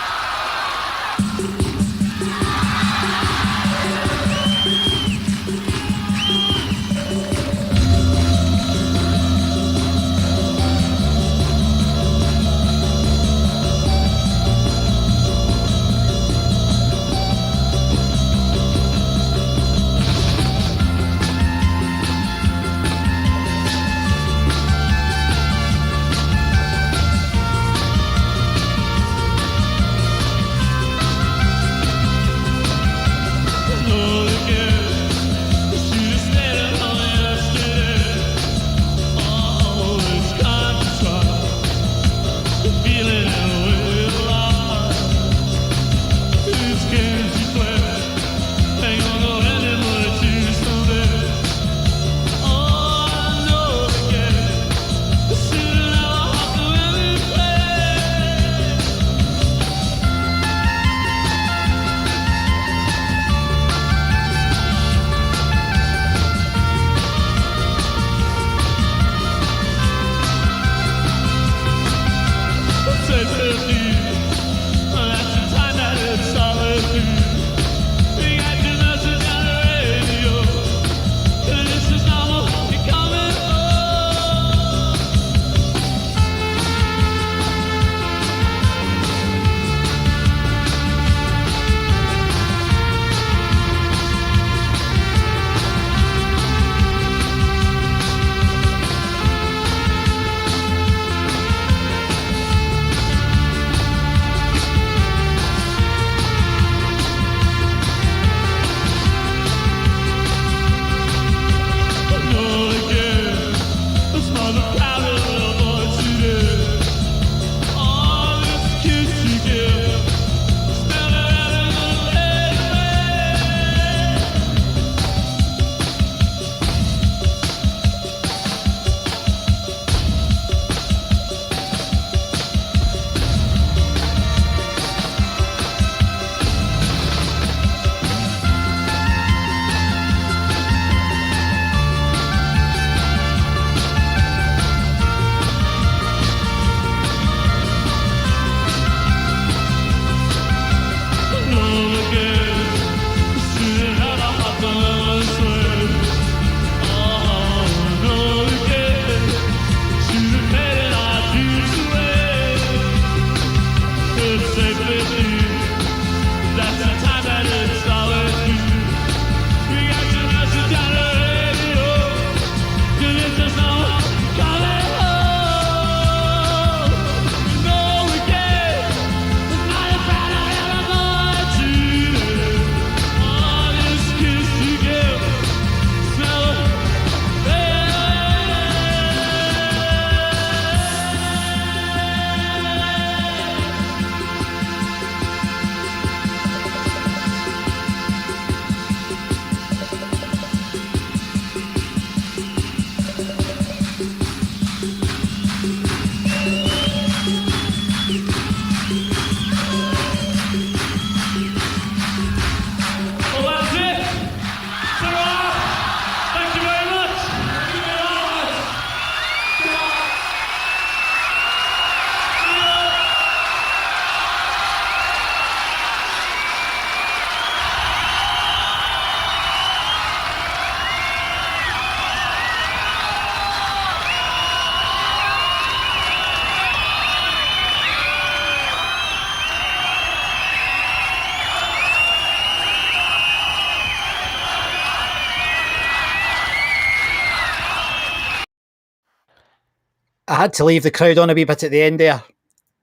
I had to leave the crowd on a wee bit at the end there. I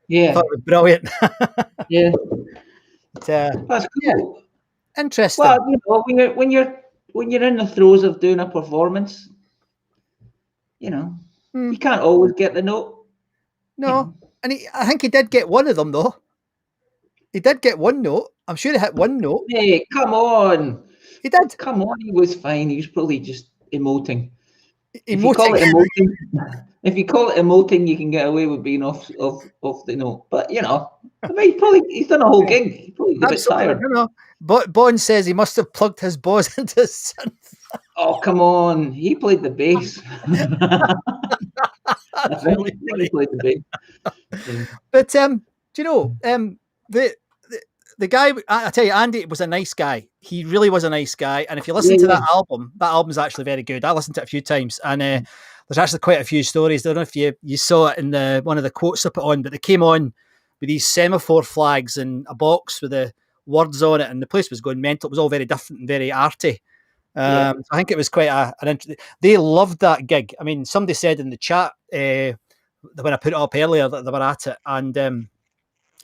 Yeah. thought it was brilliant. Yeah. But, That's cool. interesting. Well, you know, when you're in the throes of doing a performance, you know, you can't always get the note. No, You know. and I think he did get one of them though. He did get one note. I'm sure he hit one note. Hey, come on. He did. Come on, he was fine. He was probably just emoting. If you call it Emoting. emoting, you can get away with being off the note. But you know, I mean, he's done a whole gig. He's probably a bit tired. You know. But Bond says he must have plugged his balls into his synth. Oh, come on. He played the bass. That's really funny. He played the bass. Yeah. But do you know, the guy, I tell you, Andy was a nice guy. He really was a nice guy. And if you listen to that album's actually very good. I listened to it a few times, and there's actually quite a few stories. I don't know if you saw it in one of the quotes I put on, but they came on with these semaphore flags and a box with the words on it, and the place was going mental. It was all very different and very arty. I think it was quite an interesting. They loved that gig. I mean, somebody said in the chat when I put it up earlier that they were at it, and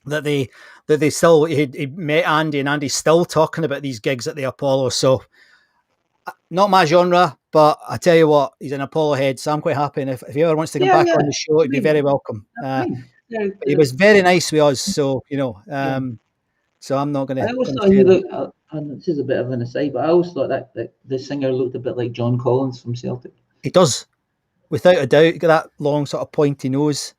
that they still he met Andy, and Andy's still talking about these gigs at the Apollo. So not my genre, but I tell you what, he's an Apollo head, so I'm quite happy. And if he ever wants to come back on the show, he'd be very welcome. He was very nice with us, so you know. So I'm not going to. I always thought he looked, and this is a bit of an aside, but I always thought that the singer looked a bit like John Collins from Celtic. He does, without a doubt. Got that long sort of pointy nose.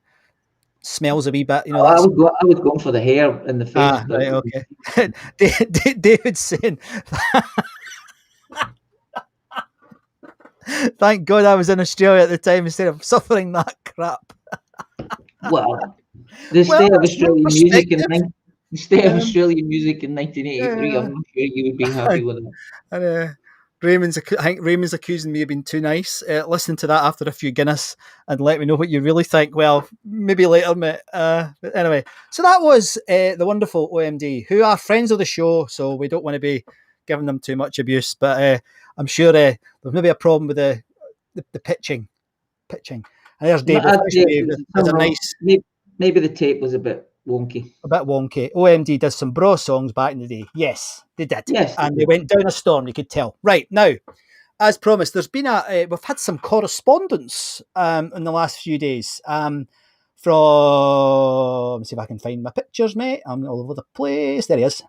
Smells a wee bit, you know. I was going for the hair and the face. Right, okay. David's saying, thank God I was in Australia at the time instead of suffering that crap. Well, the state of Australian music in 1983, I'm not sure you would be happy with it. And I think Raymond's accusing me of being too nice. Listen to that after a few Guinness and let me know what you really think. Well, maybe later, mate. But anyway, so that was the wonderful OMD, who are friends of the show, so we don't want to be giving them too much abuse. But I'm sure there's maybe a problem with the pitching. And there's David. There's a nice. Maybe the tape was a bit wonky. OMD does some bra songs back in the day. Yes, they did. Yes, and they went down a storm, you could tell. Right, now, as promised, there's been we've had some correspondence in the last few days from, let me see if I can find my pictures, mate. I'm all over the place. There he is.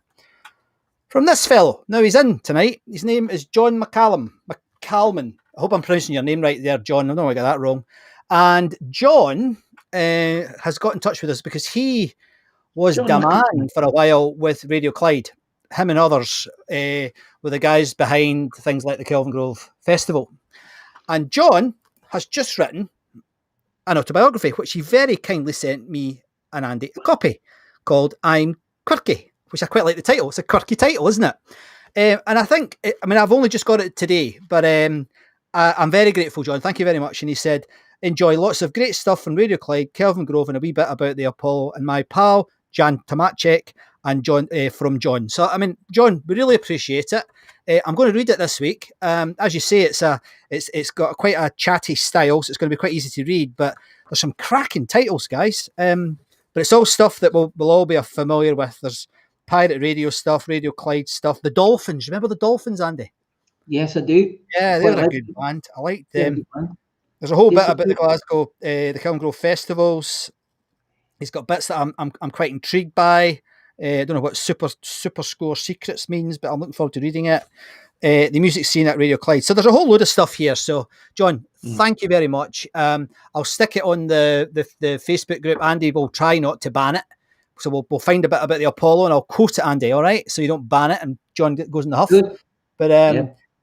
From this fellow. Now, he's in tonight. His name is John McCallum. I hope I'm pronouncing your name right there, John. I don't want to get that wrong. And John has got in touch with us because he was the man for a while with Radio Clyde. Him and others were the guys behind things like the Kelvin Grove Festival. And John has just written an autobiography, which he very kindly sent me and Andy a copy, called I'm Quirky, which I quite like the title. It's a quirky title, isn't it? And I think, I've only just got it today, but I'm very grateful, John. Thank you very much. And he said, enjoy lots of great stuff from Radio Clyde, Kelvin Grove, and a wee bit about the Apollo, and my pal, Jan Tomacek, and John from John. So, John, we really appreciate it. I'm going to read it this week. As you say, it's got quite a chatty style, so it's going to be quite easy to read, but there's some cracking titles, guys. But it's all stuff that we'll all be familiar with. There's pirate radio stuff, Radio Clyde stuff, the Dolphins. Remember the Dolphins, Andy? Yes, I do. Yeah, they're a good band. I like them. There's a whole bit about the Glasgow, the Kelvin Grove festivals. He's got bits that I'm quite intrigued by. I don't know what super score secrets means, but I'm looking forward to reading it. The music scene at Radio Clyde. So there's a whole load of stuff here. So, John, thank you very much. I'll stick it on the Facebook group. Andy will try not to ban it. So we'll find a bit about the Apollo and I'll quote it, Andy, all right? So you don't ban it and John goes in the huff. Good. But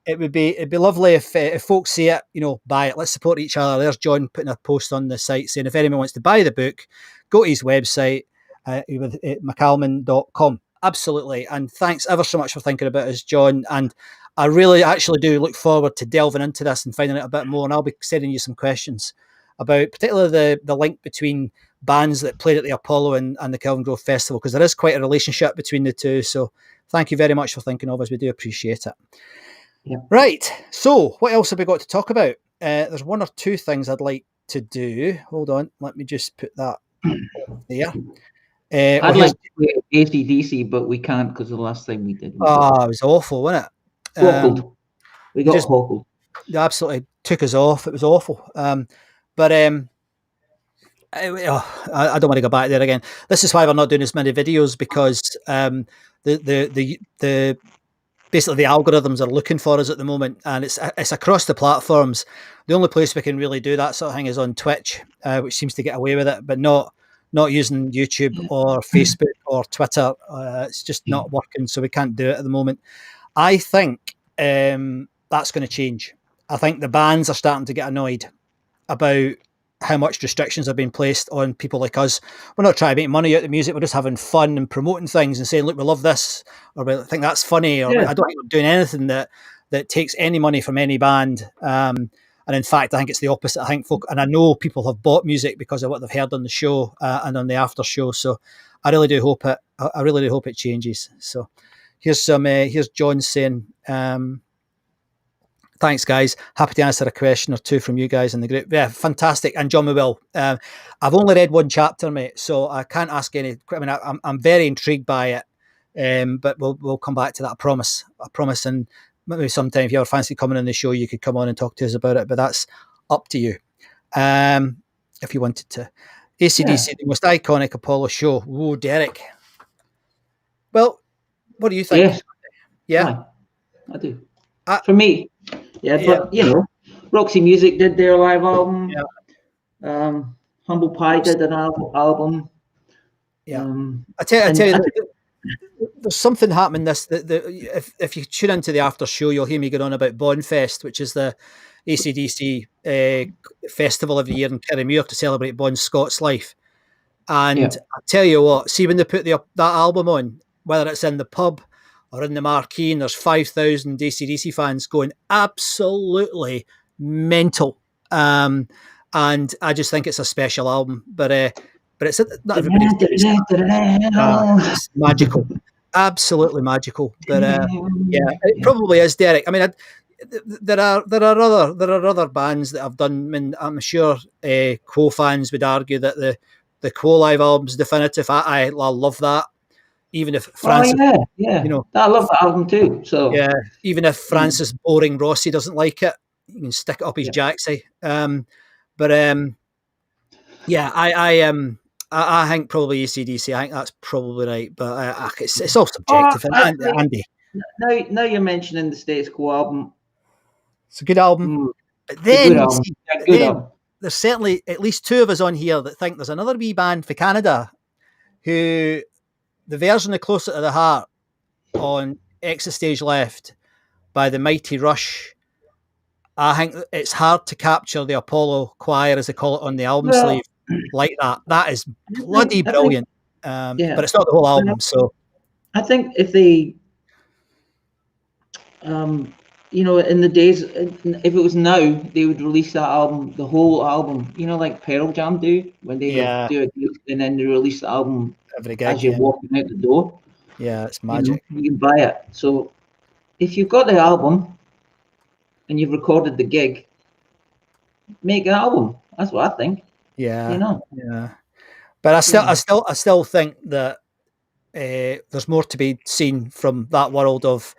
it'd be lovely if folks see it, buy it. Let's support each other. There's John putting a post on the site saying if anyone wants to buy the book, go to his website, mccallman.com. Absolutely. And thanks ever so much for thinking about us, John. And I really actually do look forward to delving into this and finding out a bit more. And I'll be sending you some questions about particularly the link between bands that played at the Apollo and the Kelvin Grove Festival, because there is quite a relationship between the two. So thank you very much for thinking of us. We do appreciate it. Yeah. Right. So what else have we got to talk about? There's one or two things I'd like to do. Hold on. Let me just put that there. I'd like to play AC/DC, but we can't because the last time we did. It was awful, wasn't it? We got hawkled. They absolutely took us off. It was awful. But I don't want to go back there again. This is why we're not doing as many videos, because the basically the algorithms are looking for us at the moment, and it's across the platforms. The only place we can really do that sort of thing is on Twitch, which seems to get away with it, but not using YouTube or Facebook or Twitter. It's just not working, so we can't do it at the moment. I think that's going to change. I think the bands are starting to get annoyed about how much restrictions have been placed on people like us. We're not trying to make money out of the music. We're just having fun and promoting things and saying, look, we love this, or we think that's funny, or I don't think we're doing anything that takes any money from any band. And in fact, I think it's the opposite. I think and I know people have bought music because of what they've heard on the show and on the after show. So I really do hope it changes. So here's John saying, thanks, guys. Happy to answer a question or two from you guys in the group. Yeah, fantastic. And John, we will. I've only read one chapter, mate, so I can't ask any. I mean, I'm very intrigued by it, but we'll come back to that. I promise. And maybe sometime, if you ever fancy coming on the show, you could come on and talk to us about it. But that's up to you. If you wanted to. AC/DC, the most iconic Apollo show. Whoa, Derek. Well, what do you think? Yes. Yeah, I do. For me. Yeah, but you know, Roxy Music did their live album. Yeah. Humble Pie did an album. Yeah. I tell you, there's something happening. If you tune into the after show, you'll hear me get on about Bonfest, which is the AC/DC festival every year in Kirriemuir to celebrate Bon Scott's life. And I tell you what, see when they put that album on, whether it's in the pub or in the marquee, and there's 5,000 AC/DC fans going absolutely mental. And I just think it's a special album. But it's not everybody's it's magical. Absolutely magical. But yeah, it probably is, Derek. I mean, there are other bands that have done. I mean, I'm sure Quo fans would argue that the Quo live album's definitive. I love that. Even if Francis, you know, I love the album too. So yeah, even if Francis Boring Rossi doesn't like it, you can stick it up his jacksie. Yeah, I think probably AC/DC. I think that's probably right, but it's all subjective. Andy, now you're mentioning the Status Quo album. It's a good album. But then, there's certainly at least two of us on here that think there's another wee band for Canada who. The version of Closer to the Heart on Exit Stage Left by the Mighty Rush, I think it's hard to capture the Apollo choir, as they call it, on the album sleeve like that. That is bloody brilliant. But it's not the whole album. So I think if they, you know, in the days, if it was now, they would release that album, the whole album, you know, like Pearl Jam do, when they do it and then they release the album every gig, as you're walking out the door. Yeah, it's magic. You can buy it. So if you've got the album and you've recorded the gig, make an album. That's what I think. Yeah. You know. Yeah. But I still think that there's more to be seen from that world of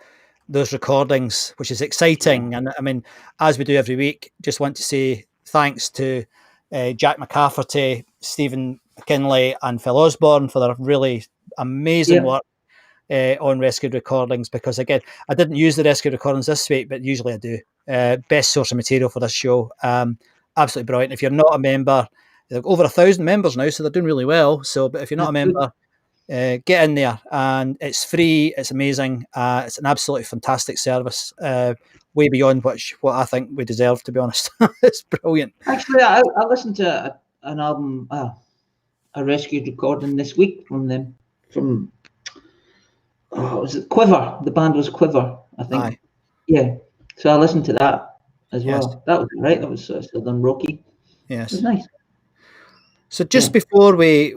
those recordings, which is exciting. And I mean, as we do every week, just want to say thanks to Jack McCafferty, Stephen McKinley and Phil Osborne for their really amazing work on Rescued Recordings, because again, I didn't use the Rescued Recordings this week, but usually I do. Best source of material for this show. Absolutely brilliant. If you're not a member, they're over 1,000 members now, so they're doing really well. So, but if you're not a member, get in there, and it's free. It's amazing. It's an absolutely fantastic service, way beyond what I think we deserve, to be honest. It's brilliant. Actually, I listened to an album, a Rescued recording this week from them. Was it Quiver? The band was Quiver, I think. Aye. Yeah. So I listened to that as well. That was right. That was still done rocky. Yes. It was nice. So just before we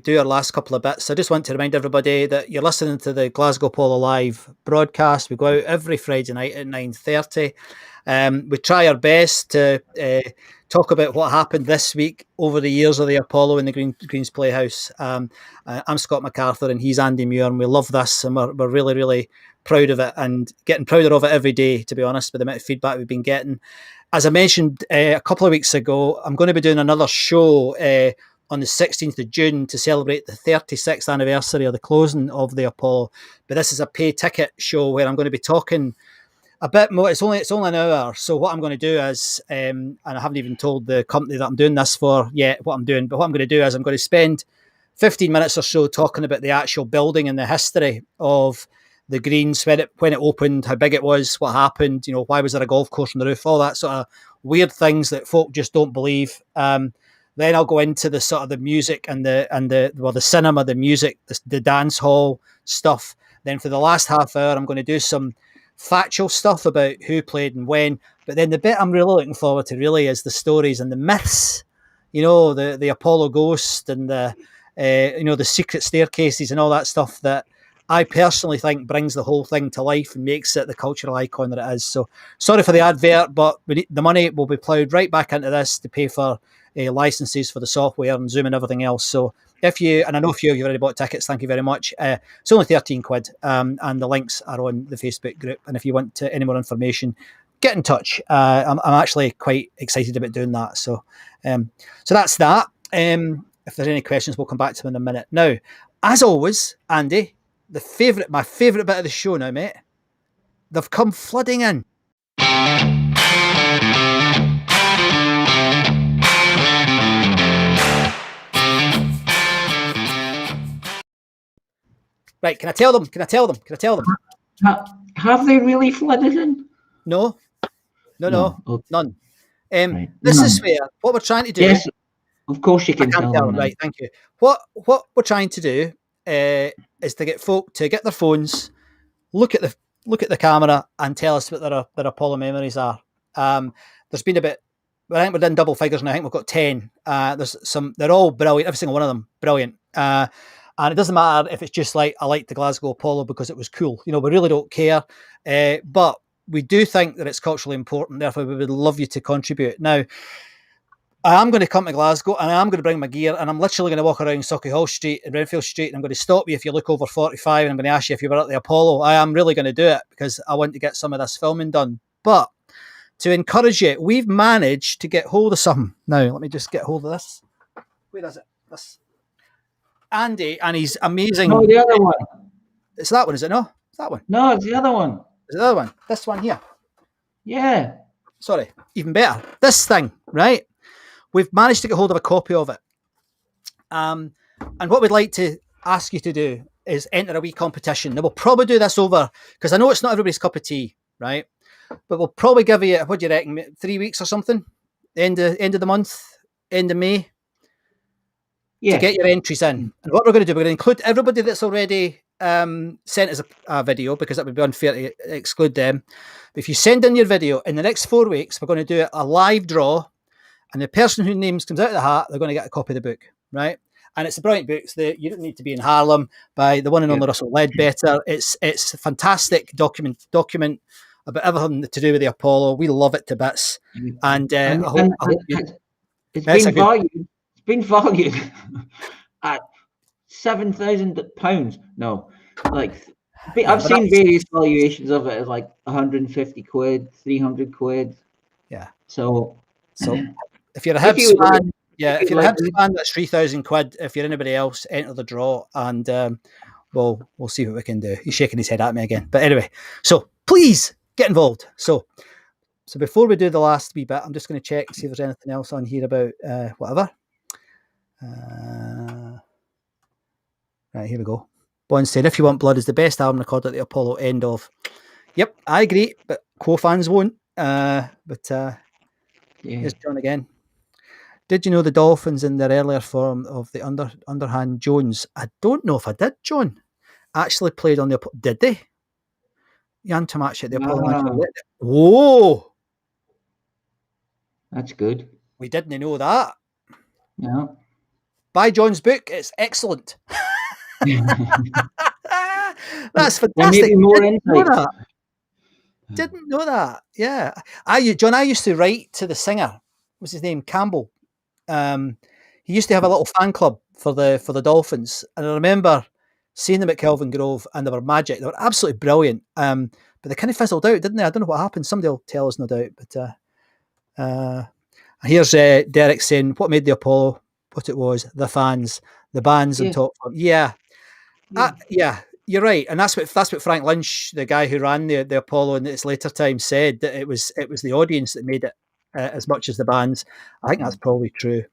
do our last couple of bits, I just want to remind everybody that you're listening to the Glasgow Polo Live broadcast. We go out every Friday night at 9:30. We try our best to talk about what happened this week over the years of the Apollo in the Greens Playhouse. I'm Scott MacArthur and he's Andy Muir, and we love this, and we're really, really proud of it, and getting prouder of it every day, to be honest, with the amount of feedback we've been getting. As I mentioned a couple of weeks ago, I'm going to be doing another show on the 16th of June to celebrate the 36th anniversary of the closing of the Apollo. But this is a pay ticket show where I'm going to be talking a bit more. It's only an hour. So what I'm going to do is, and I haven't even told the company that I'm doing this for yet what I'm doing, but what I'm going to do is I'm going to spend 15 minutes or so talking about the actual building and the history of the Greens, when it opened, how big it was, what happened, why was there a golf course on the roof, all that sort of weird things that folk just don't believe. Then I'll go into the sort of the music and the cinema, the music, the dance hall stuff. Then for the last half hour, I'm going to do some factual stuff about who played and when. But then the bit I'm really looking forward to really is the stories and the myths, the Apollo ghost and the secret staircases and all that stuff that I personally think brings the whole thing to life and makes it the cultural icon that it is. So sorry for the advert, but the money will be ploughed right back into this to pay for licenses for the software and Zoom and everything else. So and I know a few of you have already bought tickets, thank you very much. It's only 13 quid, and the links are on the Facebook group. And if you want any more information, get in touch. I'm actually quite excited about doing that. So that's that. If there's any questions, we'll come back to them in a minute. Now, as always, Andy, my favourite bit of the show now, mate. They've come flooding in. Right, can I tell them? Have they really flooded in? No. Okay. None. Right. This is where what we're trying to do. Yes, of course you can tell them. Right, thank you. What we're trying to do is to get folk to get their phones, look at the camera, and tell us what their Apollo memories are. There's been I think we're in double figures, and I think we've got 10. There's some. They're all brilliant. Every single one of them brilliant. And it doesn't matter if it's just like I like the Glasgow Apollo because it was cool. We really don't care. But we do think that it's culturally important. Therefore, we would love you to contribute. Now, I am going to come to Glasgow and I am going to bring my gear and I'm literally going to walk around Sauchiehall Street and Renfield Street and I'm going to stop you if you look over 45 and I'm going to ask you if you were at the Apollo. I am really going to do it because I want to get some of this filming done. But to encourage you, we've managed to get hold of something. Now, let me just get hold of this. Where is it? This. Andy and he's amazing. No, the other one. It's that one, is it? No? It's that one. No, it's the other one. Is it the other one? This one here. Yeah. Sorry, even better. This thing, right? We've managed to get hold of a copy of it. And what we'd like to ask you to do is enter a wee competition. Now, we'll probably do this over, because I know it's not everybody's cup of tea, right? But we'll probably give you, what do you reckon, 3 weeks or something? End of the month, end of May? To get your entries in. And what we're going to do, we're going to include everybody that's already sent us a video, because that would be unfair to exclude them. But if you send in your video, in the next 4 weeks, we're going to do a live draw, and the person whose names comes out of the hat, they're going to get a copy of the book, right? And it's a brilliant book. You don't need to be in Harlem, by the one and only Russell Ledbetter. It's a fantastic document about everything to do with the Apollo. We love it to bits. And I hope it's been valued at £7,000. No, like I've seen various valuations of it as like 150 quid, 300 quid. Yeah. So if you're a Hibs fan, if you're a Hibs fan, that's 3,000 quid. If you're anybody else, enter the draw, and we'll see what we can do. He's shaking his head at me again, but anyway. So please get involved. So before we do the last wee bit, I'm just going to check and see if there's anything else on here about whatever. Right, here we go. Bond said, "If You Want Blood" is the best album recorded at the Apollo. End of. Yep, I agree, but Quo fans won't. Here's John again. Did you know the Dolphins in their earlier form of the underhand Jones? I don't know if I did, John. Actually played on the Apollo. Did they? Jan Tomac at the Apollo. Whoa! That's good. We didn't know that. Yeah. Buy John's book. It's excellent. That's fantastic. Maybe more insight. Didn't know that. Yeah. I used to write to the singer. What's his name? Campbell. He used to have a little fan club for the Dolphins. And I remember seeing them at Kelvin Grove, and they were magic. They were absolutely brilliant. But they kind of fizzled out, didn't they? I don't know what happened. Somebody will tell us, no doubt. But here's Derek saying, what made the Apollo? what it was, the fans, the bands on Yeah. top. Yeah, Yeah. yeah, you're right, and that's what Frank Lynch, the guy who ran the Apollo in its later time, said, that it was the audience that made it as much as the bands. I think that's probably true.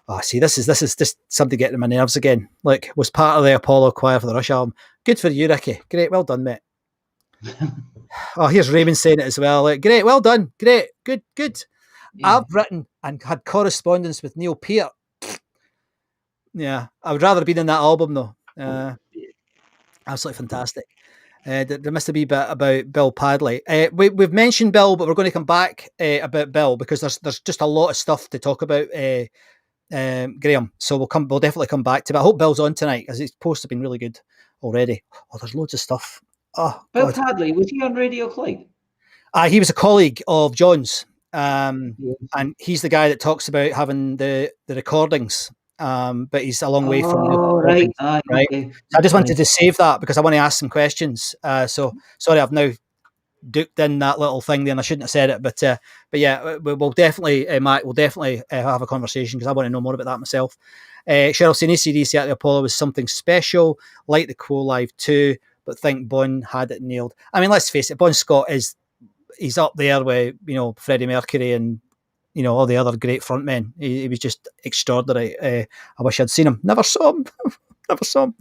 Oh, see, this is just something getting on my nerves again. Like, was part of the Apollo choir for the Rush album. Good for you, Ricky. Great, well done, mate. Oh, here's Raymond saying it as well. Like, great, well done, great, good, good. Yeah. I've written and had correspondence with Neil Peart. Yeah, I would rather have been in that album though. Absolutely fantastic. There must have been a bit about Bill Padley. We've mentioned Bill, but we're going to come back about Bill because there's just a lot of stuff to talk about, Graham. So we'll definitely come back to it. I hope Bill's on tonight, as his posts have been really good already. Oh, there's loads of stuff. Oh, Bill God. Padley, was he on Radio Clyde? He was a colleague of John's, Yes. and he's the guy that talks about having the recordings. But he's a long way from the Oh, right. recordings, Aye, right? okay. So I just wanted Right. to save that because I want to ask some questions. So sorry, I've now duked in that little thing there, and I shouldn't have said it. But yeah, we'll definitely, Matt, we'll definitely have a conversation because I want to know more about that myself. Cheryl saying AC/DC at the Apollo was something special, like the Quo Live 2, but think Bon had it nailed. I mean, let's face it, Bon Scott he's up there with, Freddie Mercury and, all the other great frontmen. He was just extraordinary. I wish I'd seen him. Never saw him. Never saw him.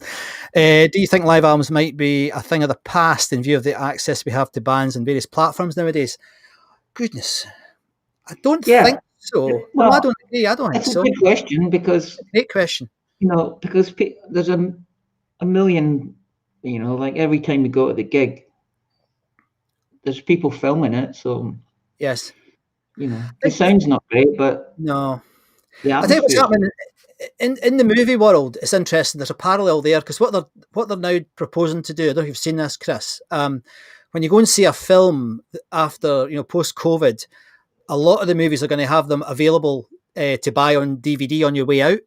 Do you think live albums might be a thing of the past in view of the access we have to bands and various platforms nowadays? Goodness, I don't think so. Well, I don't agree. I don't think That's a so. good question because, Great question. because there's a million, like every time you go to the gig, there's people filming it. So, Yes. the sound's not great, but No. the I tell you what's atmosphere. happening in the movie world. It's interesting. There's a parallel there because what they're now proposing to do. I don't know if you've seen this, Chris. When you go and see a film after post COVID, a lot of the movies are going to have them available to buy on DVD on your way out.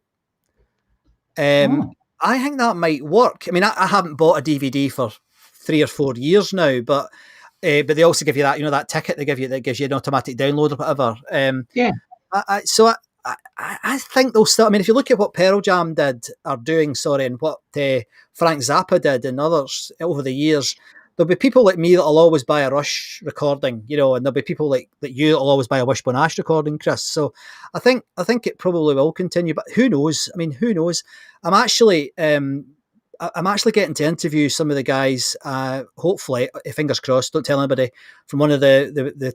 I think that might work. I mean, I haven't bought a DVD for 3 or 4 years now, but they also give you that that ticket they give you that gives you an automatic download or whatever. Yeah. I think they'll still. I mean, if you look at what Pearl Jam are doing, and what Frank Zappa did and others over the years, there'll be people like me that'll always buy a Rush recording, and there'll be people like you that'll always buy a Wishbone Ash recording, Chris. So I think it probably will continue, but who knows? I mean, who knows? I'm actually getting to interview some of the guys. Hopefully, fingers crossed. Don't tell anybody. From one of my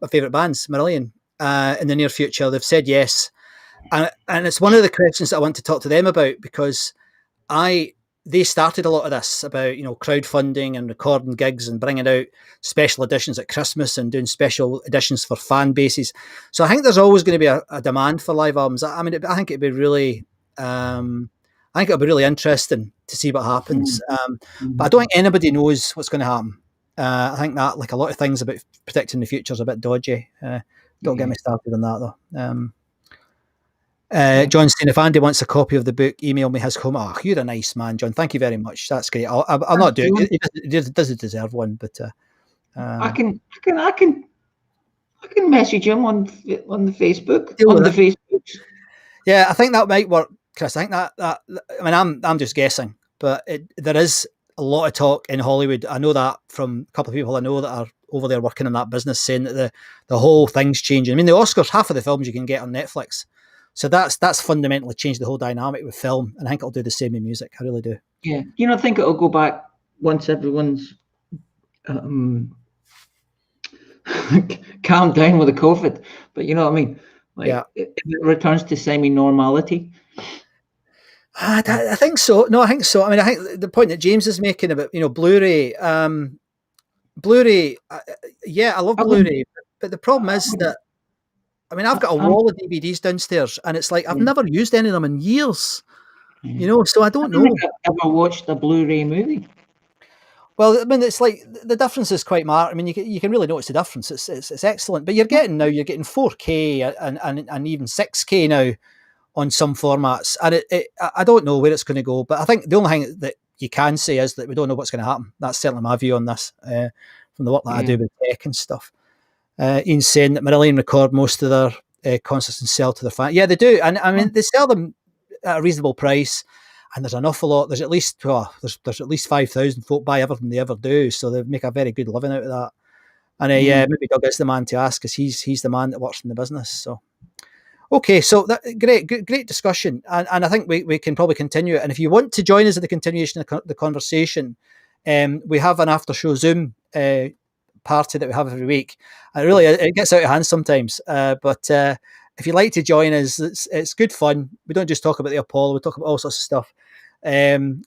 favourite bands, Marillion. In the near future, they've said yes, and it's one of the questions that I want to talk to them about because they started a lot of this about crowdfunding and recording gigs and bringing out special editions at Christmas and doing special editions for fan bases. So I think there's always going to be a demand for live albums. I mean, I think it'd be really, it'll be really interesting to see what happens. But I don't think anybody knows what's going to happen. I think that, like a lot of things about predicting the future, is a bit dodgy. Don't get me started on that though. John saying, if Andy wants a copy of the book, email me his home. Oh, you're a nice man, John. Thank you very much. That's great. I'll not do it. He doesn't deserve one, but I can message him on the Facebook. Yeah, I think that might work, Chris. I think that I mean, I'm just guessing, but there is a lot of talk in Hollywood. I know that from a couple of people I know that are over there working in that business, saying that the whole thing's changing. I mean, the Oscars, half of the films you can get on Netflix, so that's fundamentally changed the whole dynamic with film, and I think it'll do the same in music. I really do. Yeah, I think it'll go back once everyone's calmed down with the COVID. But you know what I mean? Like, if it returns to semi-normality. I think so. No, I think so. I mean, I think the point that James is making about Blu-ray. Blu-ray, I love Blu-ray, but the problem is that, I mean, I've got a wall of DVDs downstairs, and it's like I've never used any of them in years. So I don't know. I've ever watched a Blu-ray movie. Well, I mean, it's like the difference is quite marked. I mean, you can really notice the difference. It's excellent, but you're getting 4K and even 6K now on some formats, and I don't know where it's going to go. But I think the only thing that you can say is that we don't know what's going to happen. That's certainly my view on this from the work that I do with tech and stuff. Ian's saying that Marillion record most of their concerts and sell to their fans. Yeah, they do, and I mean they sell them at a reasonable price. And there's an awful lot. There's at least there's at least 5,000 folk buy everything they ever do, so they make a very good living out of that. And maybe Doug is the man to ask, because he's the man that works in the business. So, okay, so great discussion, and I think we can probably continue it. And if you want to join us in the continuation of the conversation, we have an after show Zoom party that we have every week. And really, it gets out of hand sometimes, but. If you'd like to join us, it's good fun. We don't just talk about the Apollo; we talk about all sorts of stuff, and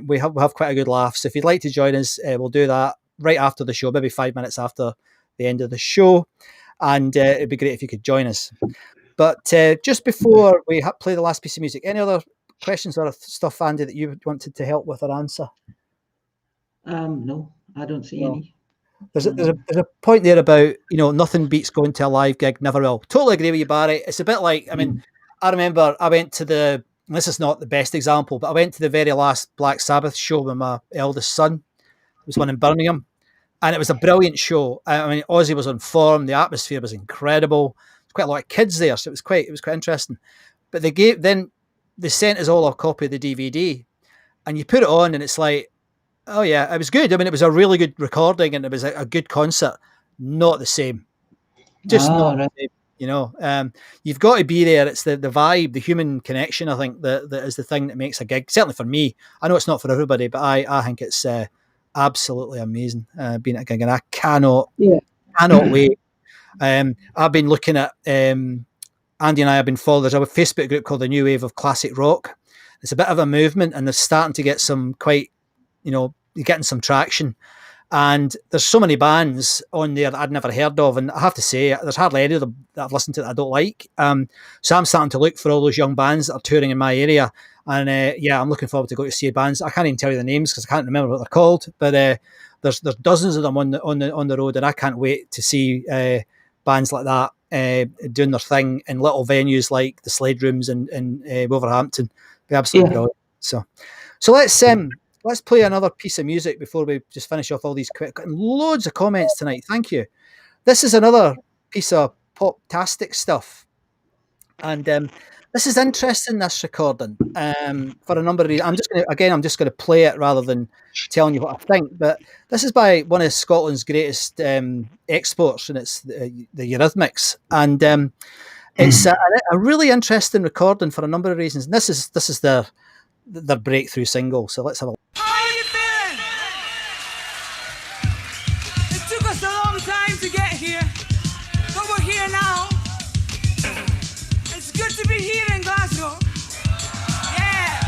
we have quite a good laugh. So if you'd like to join us, we'll do that right after the show, maybe 5 minutes after the end of the show, and it'd be great if you could join us. But just before we play the last piece of music, any other questions or stuff, Andy, that you wanted to help with or answer? No, I don't see any. There's a point there about, nothing beats going to a live gig, never will. Totally agree with you, Barry. It's a bit like, I remember I went to this is not the best example, but I went to the very last Black Sabbath show with my eldest son. It was one in Birmingham, and it was a brilliant show. I mean, Ozzy was on form, the atmosphere was incredible. There's quite a lot of kids there, so it was quite interesting. But they sent us all a copy of the DVD, and you put it on, and it's like, oh yeah, it was good. I mean, it was a really good recording, and it was a good concert. Not the same, just not the same. You've got to be there. It's the vibe, the human connection. I think that is the thing that makes a gig. Certainly for me, I know it's not for everybody, but I think it's absolutely amazing being at a gig, and I cannot wait. I've been looking at Andy and I have been following. There's a Facebook group called the New Wave of Classic Rock. It's a bit of a movement, and they're starting to get some quite. You're getting some traction, and there's so many bands on there that I'd never heard of, and I have to say there's hardly any of them that I've listened to that I don't like. So I'm starting to look for all those young bands that are touring in my area, and I'm looking forward to go to see bands. I can't even tell you the names because I can't remember what they're called, but there's dozens of them on the road, and I can't wait to see bands like that doing their thing in little venues like the Slade Rooms in Wolverhampton. It'll be absolutely brilliant. So let's play another piece of music before we just finish off all these quick. Loads of comments tonight. Thank you. This is another piece of pop-tastic stuff. And this is interesting, this recording, for a number of reasons. I'm just going to play it rather than telling you what I think. But this is by one of Scotland's greatest exports, and it's the Eurythmics. And it's a really interesting recording for a number of reasons. And this is their breakthrough single. So let's have a look. How are you feeling? It took us a long time to get here, but we're here now. It's good to be here in Glasgow. Yeah.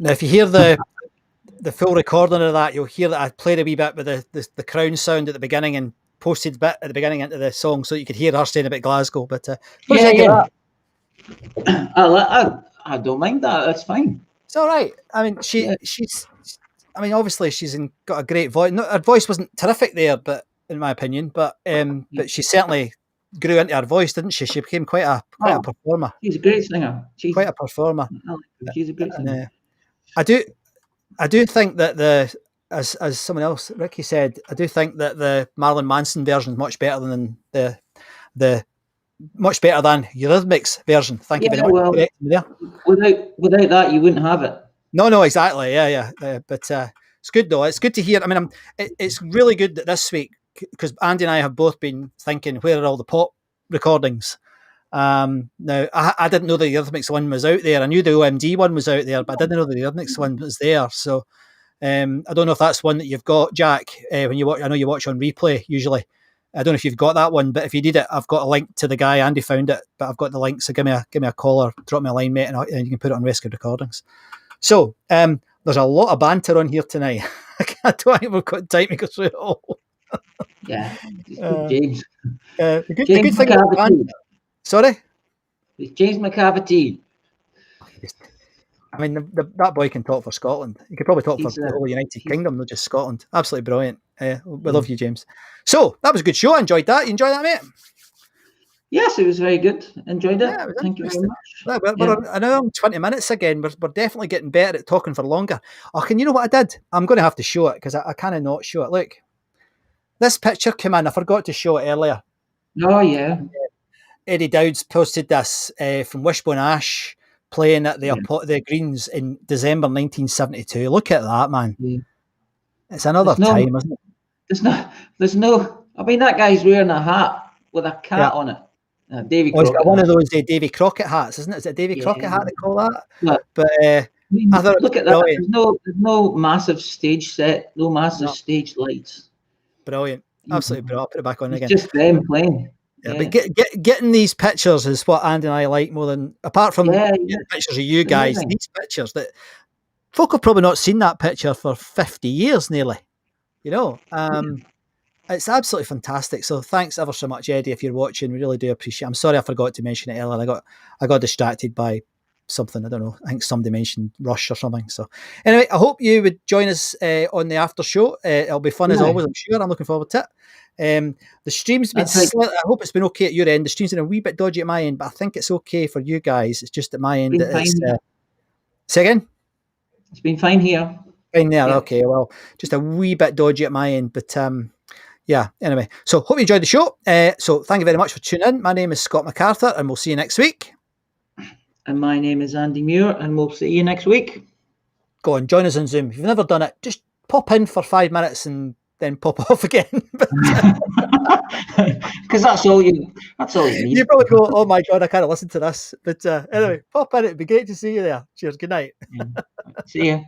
Now, if you hear the full recording of that, you'll hear that I played a wee bit with the crown sound at the beginning and posted a bit at the beginning into the song, so you could hear her saying about Glasgow. But what did you think of that? I don't mind that. That's fine. It's all right. I mean, she's. I mean, obviously, got a great voice. No, her voice wasn't terrific there, but in my opinion, but she certainly grew into her voice, didn't she? She became quite a performer. She's a great singer. Quite a performer. She's a great singer. I do think that as someone else, Ricky said, I do think that the Marilyn Manson version is much better than the much better than Eurythmics version. Thank you very much. Well, without that, you wouldn't have it. No, exactly. Yeah. But it's good though. It's good to hear. I mean, it's really good that this week, because Andy and I have both been thinking, where are all the pop recordings? Now, I didn't know the Eurythmics one was out there. I knew the OMD one was out there, but I didn't know the Eurythmics one was there. So I don't know if that's one that you've got, Jack, when you watch. I know you watch on replay usually. I don't know if you've got that one, but if you need it, I've got a link to the guy. Andy found it, but I've got the link. So give me a call or drop me a line, mate, and you can put it on Rescue Recordings. So there's a lot of banter on here tonight. I don't think we've got time to go through it all. Yeah, James. The good thing about banter. Sorry? It's James McCavity. I mean, that boy can talk for Scotland. He could probably talk for the whole United Kingdom, not just Scotland. Absolutely brilliant. We love you, James. So, that was a good show. I enjoyed that. You enjoyed that, mate? Yes, it was very good. Enjoyed it. Yeah, Thank you very much. We're an hour and 20 minutes again. We're definitely getting better at talking for longer. Oh, can you know what I did? I'm going to have to show it because I kind of not show it. Look, this picture came in. I forgot to show it earlier. Oh, yeah. Eddie Dowd's posted this from Wishbone Ash playing at the Greens in December 1972. Look at that, man. Yeah. It's another time, isn't it? There's no, I mean, that guy's wearing a hat with a cat on it. Davy Crockett. He's got one of those Davy Crockett hats, isn't it? Is it a Davy Crockett hat they call that? Yeah. But I thought look at that. There's no massive stage set, no massive stage lights. Brilliant. Absolutely brilliant. I'll put it back on again. Just them playing. Yeah, but getting these pictures is what Andy and I like more than, apart from pictures of you guys, these pictures that folk have probably not seen that picture for 50 years nearly. You know, it's absolutely fantastic. So thanks ever so much, Eddie, if you're watching. We really do appreciate it. I'm sorry I forgot to mention it earlier. I got distracted by something. I don't know. I think somebody mentioned Rush or something. So anyway, I hope you would join us on the after show. It'll be fun as always, I'm sure. I'm looking forward to it. The stream's been I hope it's been okay at your end. The stream's been a wee bit dodgy at my end, but I think it's okay for you guys. It's just at my end that it's say again? It's been fine here. Fine there, okay. Well, just a wee bit dodgy at my end, but anyway. So hope you enjoyed the show. So thank you very much for tuning in. My name is Scott MacArthur and we'll see you next week. And my name is Andy Muir and we'll see you next week. Go on, join us on Zoom. If you've never done it, just pop in for 5 minutes and then pop off again. Because that's all you need. You probably go, oh my God, I can't listen to this. But anyway, pop in. It'd be great to see you there. Cheers. Good night. See you.